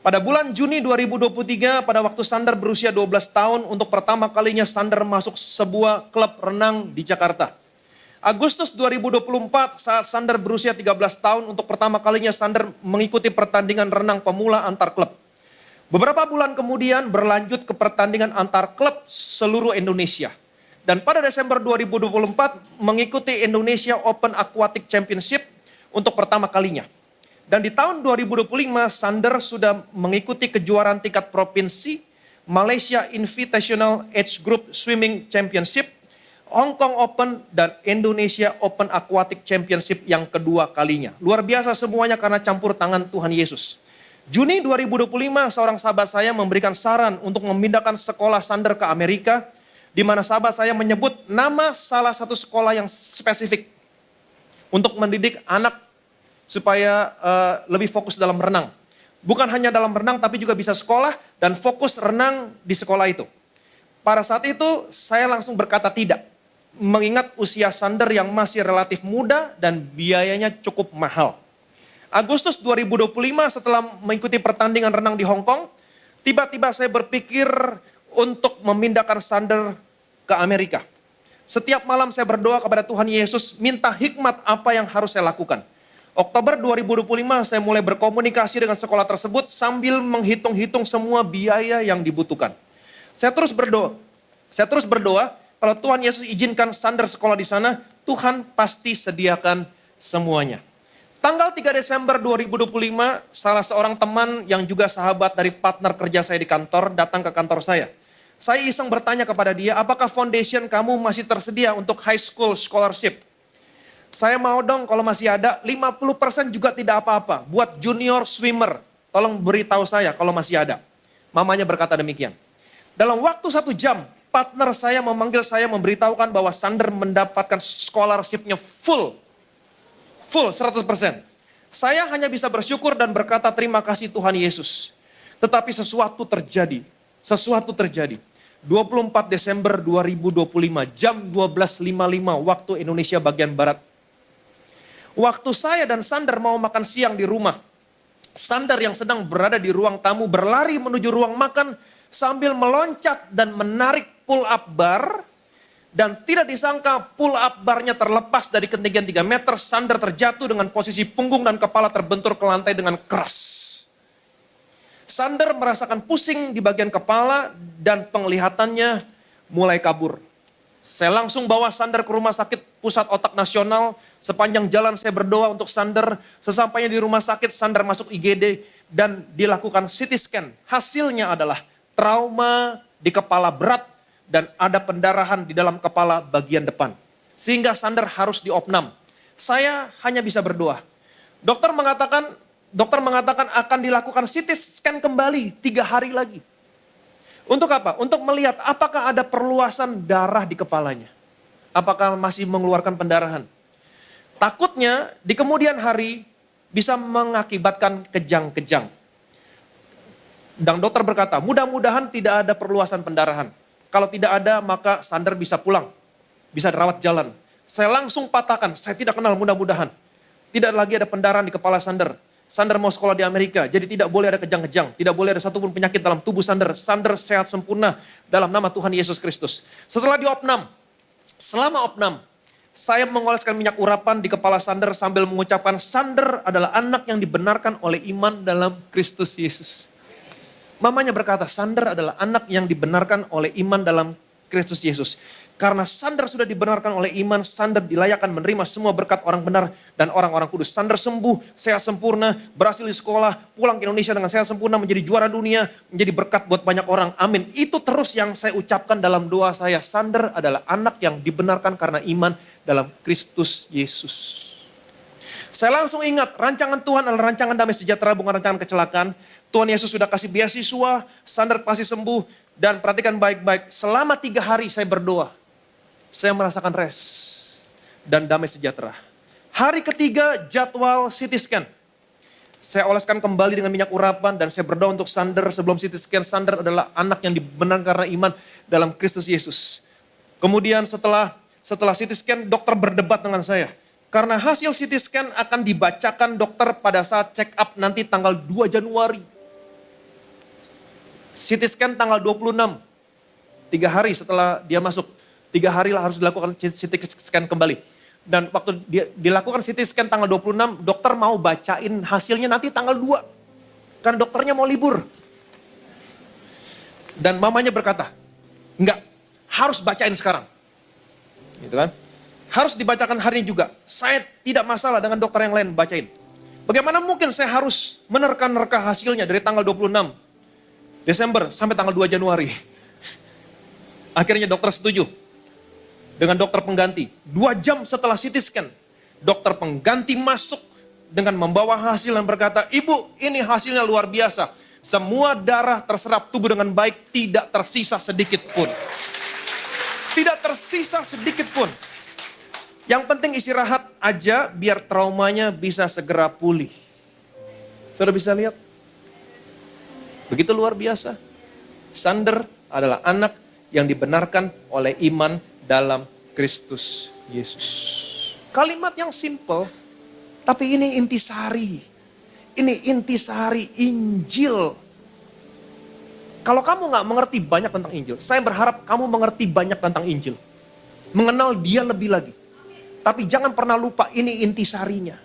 Pada bulan Juni 2023, pada waktu Sander berusia 12 tahun, untuk pertama kalinya Sander masuk sebuah klub renang di Jakarta. Agustus 2024, saat Sander berusia 13 tahun, untuk pertama kalinya Sander mengikuti pertandingan renang pemula antar klub. Beberapa bulan kemudian berlanjut ke pertandingan antar klub seluruh Indonesia. Dan pada Desember 2024 mengikuti Indonesia Open Aquatic Championship untuk pertama kalinya. Dan di tahun 2025 Sander sudah mengikuti kejuaraan tingkat provinsi, Malaysia Invitational Age Group Swimming Championship, Hong Kong Open, dan Indonesia Open Aquatic Championship yang kedua kalinya. Luar biasa semuanya karena campur tangan Tuhan Yesus. Juni 2025 seorang sahabat saya memberikan saran untuk memindahkan sekolah Sander ke Amerika, di mana sahabat saya menyebut nama salah satu sekolah yang spesifik untuk mendidik anak supaya lebih fokus dalam renang. Bukan hanya dalam renang tapi juga bisa sekolah dan fokus renang di sekolah itu. Pada saat itu saya langsung berkata tidak. Mengingat usia Sander yang masih relatif muda dan biayanya cukup mahal. Agustus 2025 setelah mengikuti pertandingan renang di Hong Kong, tiba-tiba saya berpikir untuk memindahkan Sander ke Amerika. Setiap malam saya berdoa kepada Tuhan Yesus, minta hikmat apa yang harus saya lakukan. Oktober 2025 saya mulai berkomunikasi dengan sekolah tersebut sambil menghitung-hitung semua biaya yang dibutuhkan. Saya terus berdoa, kalau Tuhan Yesus izinkan Sander sekolah di sana, Tuhan pasti sediakan semuanya. Tanggal 3 Desember 2025, salah seorang teman yang juga sahabat dari partner kerja saya di kantor datang ke kantor saya. Saya iseng bertanya kepada dia, apakah foundation kamu masih tersedia untuk high school scholarship? Saya mau dong kalau masih ada, 50% juga tidak apa-apa. Buat junior swimmer, tolong beritahu saya kalau masih ada. Mamanya berkata demikian. Dalam waktu 1 jam, partner saya memanggil saya memberitahukan bahwa Sander mendapatkan scholarship-nya full 100%. Saya hanya bisa bersyukur dan berkata terima kasih Tuhan Yesus. Tetapi sesuatu terjadi. 24 Desember 2025, jam 12.55 waktu Indonesia bagian Barat. Waktu saya dan Sander mau makan siang di rumah, Sander yang sedang berada di ruang tamu berlari menuju ruang makan sambil meloncat dan menarik pull up bar. Dan tidak disangka pull up barnya terlepas dari ketinggian 3 meter, Sander terjatuh dengan posisi punggung dan kepala terbentur ke lantai dengan keras. Sander merasakan pusing di bagian kepala dan penglihatannya mulai kabur. Saya langsung bawa Sander ke rumah sakit Pusat Otak Nasional. Sepanjang jalan saya berdoa untuk Sander. Sesampainya di rumah sakit, Sander masuk IGD dan dilakukan CT scan. Hasilnya adalah trauma di kepala berat dan ada pendarahan di dalam kepala bagian depan. Sehingga Sander harus diopnam. Saya hanya bisa berdoa. Dokter mengatakan akan dilakukan CT scan kembali 3 hari lagi. Untuk apa? Untuk melihat apakah ada perluasan darah di kepalanya. Apakah masih mengeluarkan pendarahan. Takutnya di kemudian hari bisa mengakibatkan kejang-kejang. Dan dokter berkata, mudah-mudahan tidak ada perluasan pendarahan. Kalau tidak ada maka Sander bisa pulang. Bisa dirawat jalan. Saya langsung patahkan, saya tidak kenal mudah-mudahan. Tidak lagi ada pendarahan di kepala Sander. Sander mau sekolah di Amerika, jadi tidak boleh ada kejang-kejang. Tidak boleh ada satupun penyakit dalam tubuh Sander. Sander sehat sempurna dalam nama Tuhan Yesus Kristus. Setelah diopnam, selama opnam, saya mengoleskan minyak urapan di kepala Sander sambil mengucapkan Sander adalah anak yang dibenarkan oleh iman dalam Kristus Yesus. Mamanya berkata, Sander adalah anak yang dibenarkan oleh iman dalam Kristus Yesus. Karena Sander sudah dibenarkan oleh iman, Sander dilayakkan menerima semua berkat orang benar dan orang-orang kudus. Sander sembuh, sehat sempurna, berhasil di sekolah, pulang ke Indonesia dengan sehat sempurna, menjadi juara dunia, menjadi berkat buat banyak orang. Amin. Itu terus yang saya ucapkan dalam doa saya. Sander adalah anak yang dibenarkan karena iman dalam Kristus Yesus. Saya langsung ingat, rancangan Tuhan adalah rancangan damai sejahtera, bukan rancangan kecelakaan. Tuhan Yesus sudah kasih beasiswa, Sander pasti sembuh. Dan perhatikan baik-baik, selama 3 hari saya berdoa. Saya merasakan rest dan damai sejahtera. Hari ketiga jadwal CT scan. Saya oleskan kembali dengan minyak urapan dan saya berdoa untuk Sander sebelum CT scan. Sander adalah anak yang dibenarkan karena iman dalam Kristus Yesus. Kemudian setelah CT scan, dokter berdebat dengan saya. Karena hasil CT scan akan dibacakan dokter pada saat check up nanti tanggal 2 Januari. CT scan tanggal 26. 3 hari setelah dia masuk. 3 hari lah harus dilakukan CT scan kembali. Dan waktu dia dilakukan CT scan tanggal 26, dokter mau bacain hasilnya nanti tanggal 2. Karena dokternya mau libur. Dan mamanya berkata, enggak, harus bacain sekarang. Gitu kan? Harus dibacakan hari ini juga. Saya tidak masalah dengan dokter yang lain bacain. Bagaimana mungkin saya harus menerka-nerka hasilnya dari tanggal 26 Desember sampai tanggal 2 Januari. Akhirnya dokter setuju dengan dokter pengganti. 2 jam setelah CT scan, dokter pengganti masuk dengan membawa hasil dan berkata, Ibu, ini hasilnya luar biasa. Semua darah terserap tubuh dengan baik, tidak tersisa sedikit pun. Tidak tersisa sedikit pun. Yang penting istirahat aja biar traumanya bisa segera pulih. Sudah bisa lihat? Begitu luar biasa. Sander adalah anak yang dibenarkan oleh iman dalam Kristus Yesus. Kalimat yang simple, tapi ini intisari. Ini intisari Injil. Kalau kamu gak mengerti banyak tentang Injil, saya berharap kamu mengerti banyak tentang Injil. Mengenal dia lebih lagi. Tapi jangan pernah lupa ini intisarinya.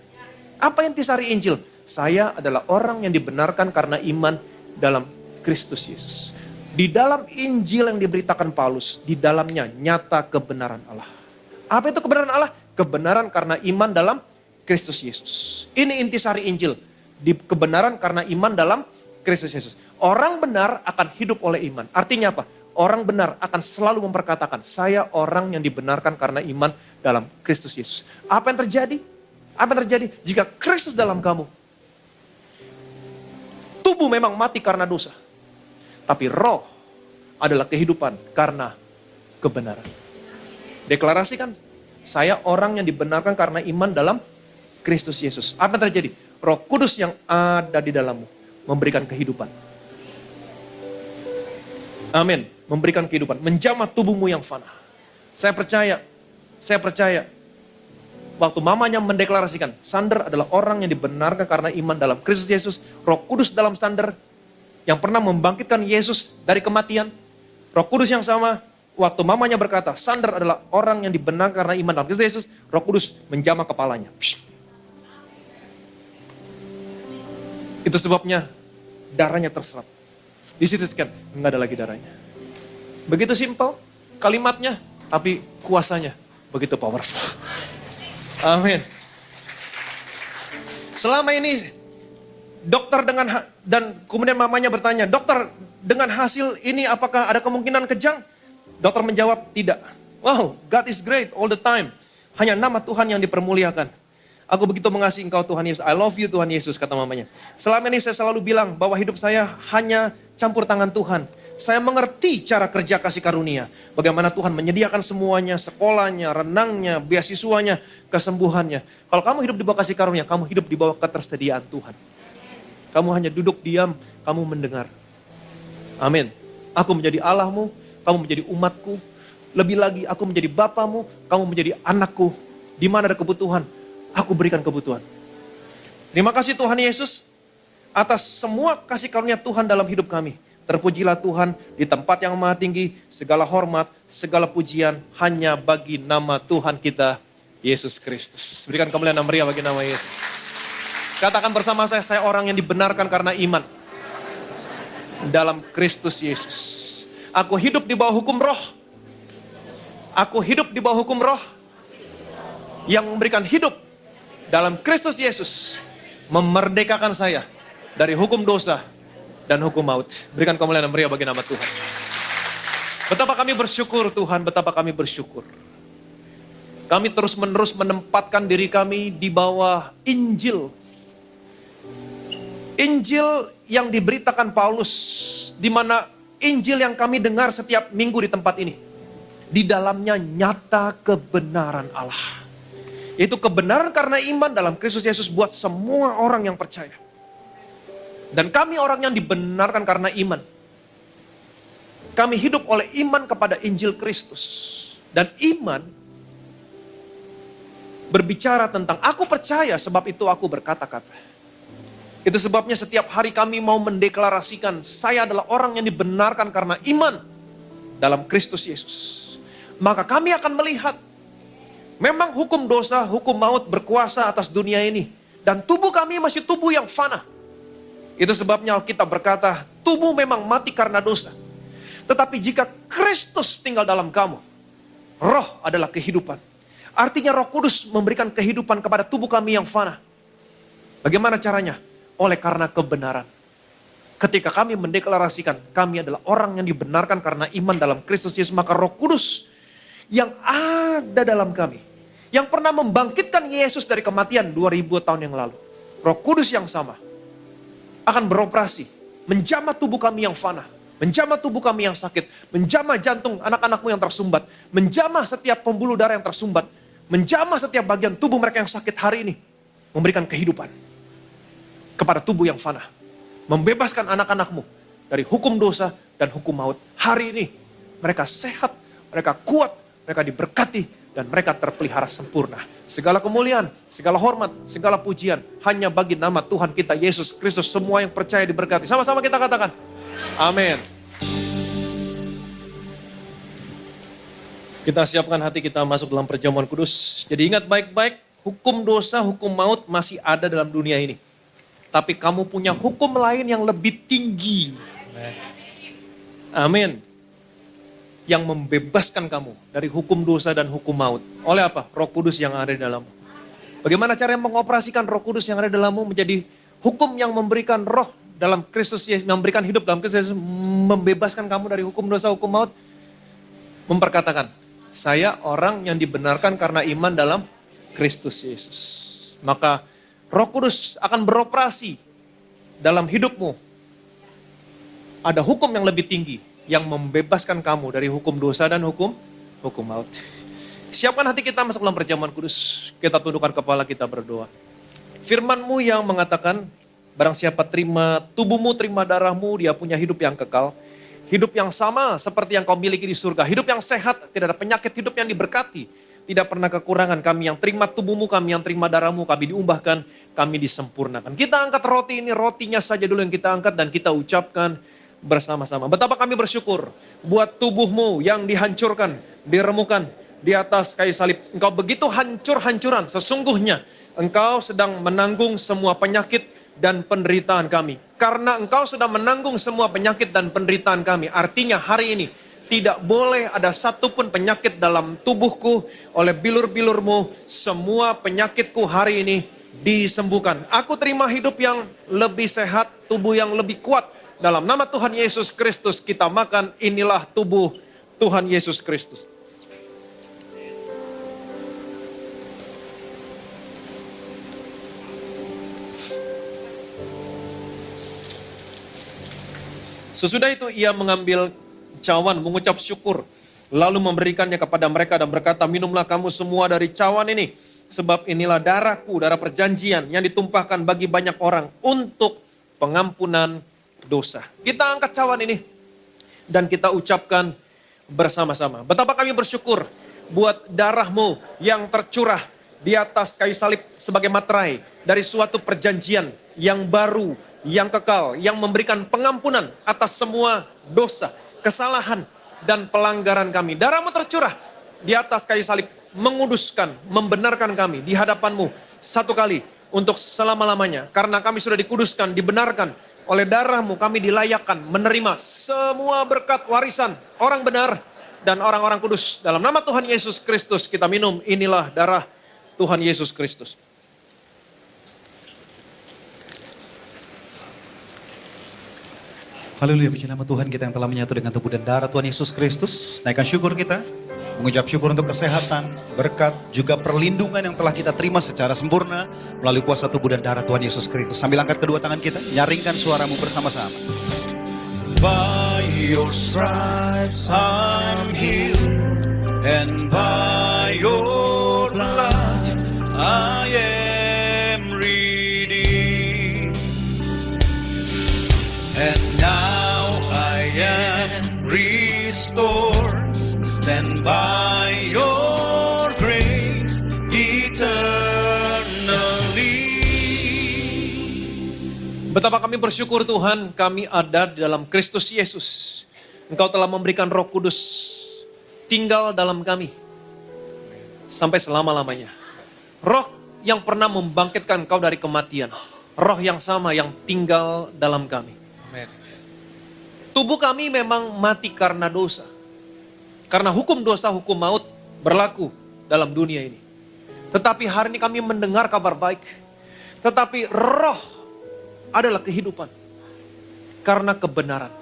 Apa intisari Injil? Saya adalah orang yang dibenarkan karena iman dalam Kristus Yesus. Di dalam Injil yang diberitakan Paulus, di dalamnya nyata kebenaran Allah. Apa itu kebenaran Allah? Kebenaran karena iman dalam Kristus Yesus. Ini intisari Injil. Di kebenaran karena iman dalam Kristus Yesus. Orang benar akan hidup oleh iman. Artinya apa? Orang benar akan selalu memperkatakan, saya orang yang dibenarkan karena iman dalam Kristus Yesus. Apa yang terjadi? Apa yang terjadi jika Kristus dalam kamu? Tubuh memang mati karena dosa. Tapi roh adalah kehidupan karena kebenaran. Deklarasikan, saya orang yang dibenarkan karena iman dalam Kristus Yesus. Apa yang terjadi? Roh Kudus yang ada di dalammu memberikan kehidupan. Amin. Memberikan kehidupan. Menjamah tubuhmu yang fana. Saya percaya. Waktu mamanya mendeklarasikan, Sander adalah orang yang dibenarkan karena iman dalam Kristus Yesus. Roh Kudus dalam Sander yang pernah membangkitkan Yesus dari kematian. Roh Kudus yang sama, waktu mamanya berkata, Sander adalah orang yang dibenarkan karena iman dalam Kristus Yesus. Roh Kudus menjamah kepalanya. Itu sebabnya darahnya terserap. Di situ sekian, enggak ada lagi darahnya. Begitu simpel kalimatnya, tapi kuasanya begitu powerful. Amin. Selama ini dokter dan kemudian mamanya bertanya, dokter dengan hasil ini apakah ada kemungkinan kejang? Dokter menjawab, tidak. Wow, God is great all the time. Hanya nama Tuhan yang dipermuliakan. Aku begitu mengasihi engkau Tuhan Yesus. I love you Tuhan Yesus, kata mamanya. Selama ini saya selalu bilang bahwa hidup saya hanya campur tangan Tuhan. Saya mengerti cara kerja kasih karunia. Bagaimana Tuhan menyediakan semuanya, sekolahnya, renangnya, beasiswanya, kesembuhannya. Kalau kamu hidup di bawah kasih karunia, kamu hidup di bawah ketersediaan Tuhan. Kamu hanya duduk diam, kamu mendengar. Amin. Aku menjadi Allahmu, kamu menjadi umatku. Lebih lagi, aku menjadi bapamu, kamu menjadi anakku. Di mana ada kebutuhan, aku berikan kebutuhan. Terima kasih Tuhan Yesus atas semua kasih karunia Tuhan dalam hidup kami. Terpujilah Tuhan di tempat yang maha tinggi, segala hormat, segala pujian hanya bagi nama Tuhan kita, Yesus Kristus. Berikan kemuliaan dan meriah bagi nama Yesus. Katakan bersama saya orang yang dibenarkan karena iman dalam Kristus Yesus. Aku hidup di bawah hukum roh. Aku hidup di bawah hukum roh yang memberikan hidup dalam Kristus Yesus, memerdekakan saya dari hukum dosa dan hukum maut. Berikan kemuliaan dan meriah bagi nama Tuhan. Betapa kami bersyukur Tuhan, betapa kami bersyukur. Kami terus-menerus menempatkan diri kami di bawah Injil. Injil yang diberitakan Paulus, di mana Injil yang kami dengar setiap minggu di tempat ini. Di dalamnya nyata kebenaran Allah. Yaitu kebenaran karena iman dalam Kristus Yesus buat semua orang yang percaya. Dan kami orang yang dibenarkan karena iman. Kami hidup oleh iman kepada Injil Kristus. Dan iman berbicara tentang aku percaya sebab itu aku berkata-kata. Itu sebabnya setiap hari kami mau mendeklarasikan saya adalah orang yang dibenarkan karena iman dalam Kristus Yesus. Maka kami akan melihat memang hukum dosa, hukum maut berkuasa atas dunia ini. Dan tubuh kami masih tubuh yang fana. Itu sebabnya Alkitab berkata, tubuh memang mati karena dosa. Tetapi jika Kristus tinggal dalam kamu, roh adalah kehidupan. Artinya Roh Kudus memberikan kehidupan kepada tubuh kami yang fana. Bagaimana caranya? Oleh karena kebenaran. Ketika kami mendeklarasikan kami adalah orang yang dibenarkan karena iman dalam Kristus Yesus, maka Roh Kudus yang ada dalam kami, yang pernah membangkitkan Yesus dari kematian 2000 tahun yang lalu, Roh Kudus yang sama akan beroperasi, menjamah tubuh kami yang fana, menjamah tubuh kami yang sakit, menjamah jantung anak-anakmu yang tersumbat, menjamah setiap pembuluh darah yang tersumbat, menjamah setiap bagian tubuh mereka yang sakit hari ini, memberikan kehidupan kepada tubuh yang fana, membebaskan anak-anakmu dari hukum dosa dan hukum maut. Hari ini mereka sehat, mereka kuat, mereka diberkati, dan mereka terpelihara sempurna. Segala kemuliaan, segala hormat, segala pujian hanya bagi nama Tuhan kita Yesus Kristus. Semua yang percaya diberkati. Sama-sama kita katakan, amin. Kita siapkan hati kita masuk dalam perjamuan kudus. Jadi ingat baik-baik, hukum dosa, hukum maut masih ada dalam dunia ini. Tapi kamu punya hukum lain yang lebih tinggi. Amin. Yang membebaskan kamu dari hukum dosa dan hukum maut. Oleh apa? Roh Kudus yang ada di dalammu. Bagaimana cara mengoperasikan Roh Kudus yang ada di dalammu menjadi hukum yang memberikan roh dalam Kristus Yesus, memberikan hidup dalam Kristus Yesus, membebaskan kamu dari hukum dosa, hukum maut. Memperkatakan, saya orang yang dibenarkan karena iman dalam Kristus Yesus. Maka Roh Kudus akan beroperasi dalam hidupmu. Ada hukum yang lebih tinggi yang membebaskan kamu dari hukum dosa dan hukum maut. Siapkan hati kita masuk dalam perjamuan kudus. Kita tundukkan kepala, kita berdoa. Firman-Mu yang mengatakan, barang siapa terima tubuhmu, terima darahmu, dia punya hidup yang kekal. Hidup yang sama seperti yang kau miliki di surga. Hidup yang sehat, tidak ada penyakit, hidup yang diberkati. Tidak pernah kekurangan. Kami yang terima tubuhmu, kami yang terima darahmu, kami diubahkan, kami disempurnakan. Kita angkat roti ini, rotinya saja dulu yang kita angkat dan kita ucapkan bersama-sama. Betapa kami bersyukur buat tubuhmu yang dihancurkan, diremukan di atas kayu salib. Engkau begitu hancur-hancuran, sesungguhnya engkau sedang menanggung semua penyakit dan penderitaan kami. Karena engkau sudah menanggung semua penyakit dan penderitaan kami, artinya hari ini tidak boleh ada satupun penyakit dalam tubuhku. Oleh bilur-bilurmu, semua penyakitku hari ini disembuhkan. Aku terima hidup yang lebih sehat, tubuh yang lebih kuat. Dalam nama Tuhan Yesus Kristus kita makan, inilah tubuh Tuhan Yesus Kristus. Sesudah itu ia mengambil cawan, mengucap syukur, lalu memberikannya kepada mereka dan berkata, minumlah kamu semua dari cawan ini, sebab inilah darahku, darah perjanjian yang ditumpahkan bagi banyak orang untuk pengampunan dosa. Kita angkat cawan ini dan kita ucapkan bersama-sama. Betapa kami bersyukur buat darahmu yang tercurah di atas kayu salib sebagai materai dari suatu perjanjian yang baru, yang kekal, yang memberikan pengampunan atas semua dosa, kesalahan, dan pelanggaran kami. Darahmu tercurah di atas kayu salib, menguduskan, membenarkan kami di hadapanmu satu kali untuk selama-lamanya. Karena kami sudah dikuduskan, dibenarkan, oleh darah-Mu kami dilayakkan menerima semua berkat warisan orang benar dan orang-orang kudus. Dalam nama Tuhan Yesus Kristus kita minum, inilah darah Tuhan Yesus Kristus. Haleluya, puji nama Tuhan kita yang telah menyatu dengan tubuh dan darah Tuhan Yesus Kristus. Naikkan syukur kita, mengucap syukur untuk kesehatan, berkat, juga perlindungan yang telah kita terima secara sempurna melalui kuasa tubuh dan darah Tuhan Yesus Kristus. Sambil angkat kedua tangan kita, nyaringkan suaramu bersama-sama. By your stripes I'm healed, and by your blood I am redeemed. And now I am restored, stand by your grace eternally. Betapa kami bersyukur Tuhan, kami ada di dalam Kristus Yesus. Engkau telah memberikan Roh Kudus tinggal dalam kami sampai selama-lamanya. Roh yang pernah membangkitkan engkau dari kematian. Roh yang sama yang tinggal dalam kami. Tubuh kami memang mati karena dosa. Karena hukum dosa, hukum maut berlaku dalam dunia ini. Tetapi hari ini kami mendengar kabar baik. Tetapi roh adalah kehidupan. Karena kebenaran.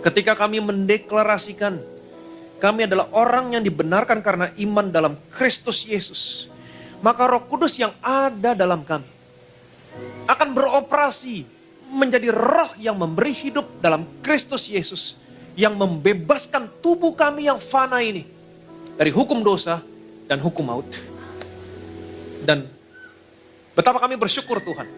Ketika kami mendeklarasikan, kami adalah orang yang dibenarkan karena iman dalam Kristus Yesus. Maka Roh Kudus yang ada dalam kami akan beroperasi menjadi roh yang memberi hidup dalam Kristus Yesus. Yang membebaskan tubuh kami yang fana ini dari hukum dosa dan hukum maut. Dan betapa kami bersyukur Tuhan.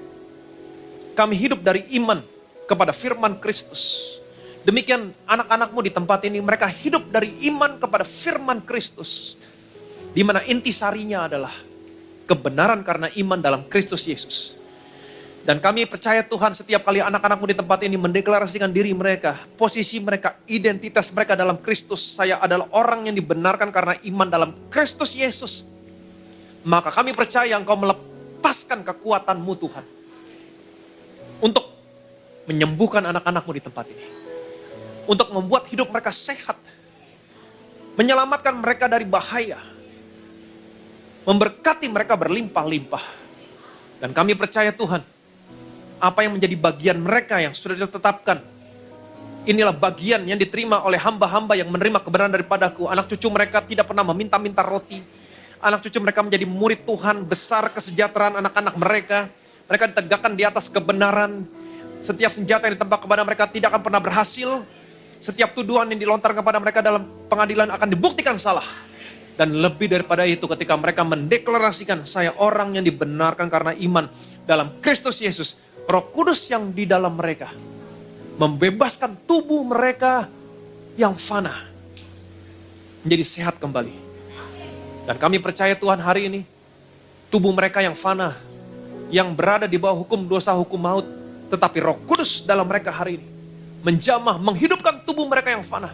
Kami hidup dari iman kepada firman Kristus. Demikian anak-anakmu di tempat ini, mereka hidup dari iman kepada firman Kristus. Di mana intisarinya adalah kebenaran karena iman dalam Kristus Yesus. Dan kami percaya Tuhan setiap kali anak-anakmu di tempat ini mendeklarasikan diri mereka, posisi mereka, identitas mereka dalam Kristus. Saya adalah orang yang dibenarkan karena iman dalam Kristus Yesus. Maka kami percaya Engkau melepaskan kekuatan-Mu Tuhan. Untuk menyembuhkan anak-anakmu di tempat ini. Untuk membuat hidup mereka sehat. Menyelamatkan mereka dari bahaya. Memberkati mereka berlimpah-limpah. Dan kami percaya Tuhan, apa yang menjadi bagian mereka yang sudah ditetapkan. Inilah bagian yang diterima oleh hamba-hamba yang menerima kebenaran daripadaku. Anak cucu mereka tidak pernah meminta-minta roti. Anak cucu mereka menjadi murid Tuhan, besar kesejahteraan anak-anak mereka. Mereka ditegakkan di atas kebenaran. Setiap senjata yang ditembak kepada mereka tidak akan pernah berhasil. Setiap tuduhan yang dilontarkan kepada mereka dalam pengadilan akan dibuktikan salah. Dan lebih daripada itu ketika mereka mendeklarasikan, saya orang yang dibenarkan karena iman dalam Kristus Yesus. Roh Kudus yang di dalam mereka membebaskan tubuh mereka yang fana menjadi sehat kembali. Dan kami percaya Tuhan hari ini tubuh mereka yang fana, yang berada di bawah hukum dosa, hukum maut, tetapi Roh Kudus dalam mereka hari ini menjamah, menghidupkan tubuh mereka yang fana.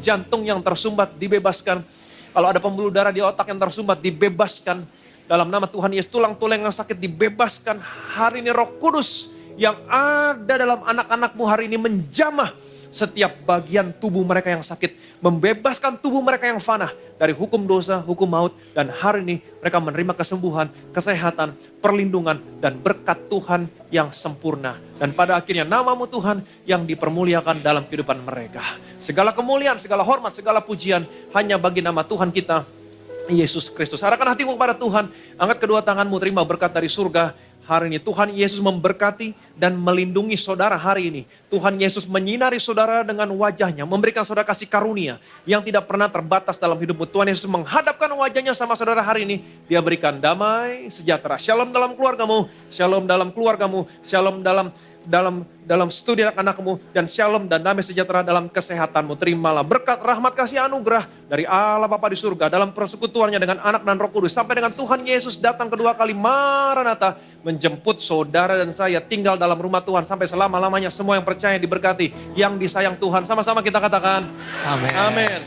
Jantung yang tersumbat dibebaskan. Kalau ada pembuluh darah di otak yang tersumbat dibebaskan. Dalam nama Tuhan Yesus, tulang-tulang yang sakit dibebaskan. Hari ini Roh Kudus yang ada dalam anak-anakmu hari ini menjamah setiap bagian tubuh mereka yang sakit. Membebaskan tubuh mereka yang fana dari hukum dosa, hukum maut. Dan hari ini mereka menerima kesembuhan, kesehatan, perlindungan, dan berkat Tuhan yang sempurna. Dan pada akhirnya namamu Tuhan yang dipermuliakan dalam kehidupan mereka. Segala kemuliaan, segala hormat, segala pujian hanya bagi nama Tuhan kita, Yesus Kristus. Arahkan hatimu kepada Tuhan. Angkat kedua tanganmu, terima berkat dari surga. Hari ini Tuhan Yesus memberkati dan melindungi saudara hari ini. Tuhan Yesus menyinari saudara dengan wajahnya. Memberikan saudara kasih karunia yang tidak pernah terbatas dalam hidupmu. Tuhan Yesus menghadapkan wajahnya sama saudara hari ini. Dia berikan damai, sejahtera. Shalom dalam keluargamu. Shalom dalam keluargamu. Shalom dalam studi anak-anakmu, dan shalom dan damai sejahtera dalam kesehatanmu. Terimalah berkat, rahmat, kasih, anugerah dari Allah Bapa di surga dalam persekutuannya dengan Anak dan Roh Kudus sampai dengan Tuhan Yesus datang kedua kali Maranatha menjemput saudara dan saya tinggal dalam rumah Tuhan sampai selama-lamanya. Semua yang percaya diberkati, yang disayang Tuhan. Sama-sama kita katakan amin. Amin.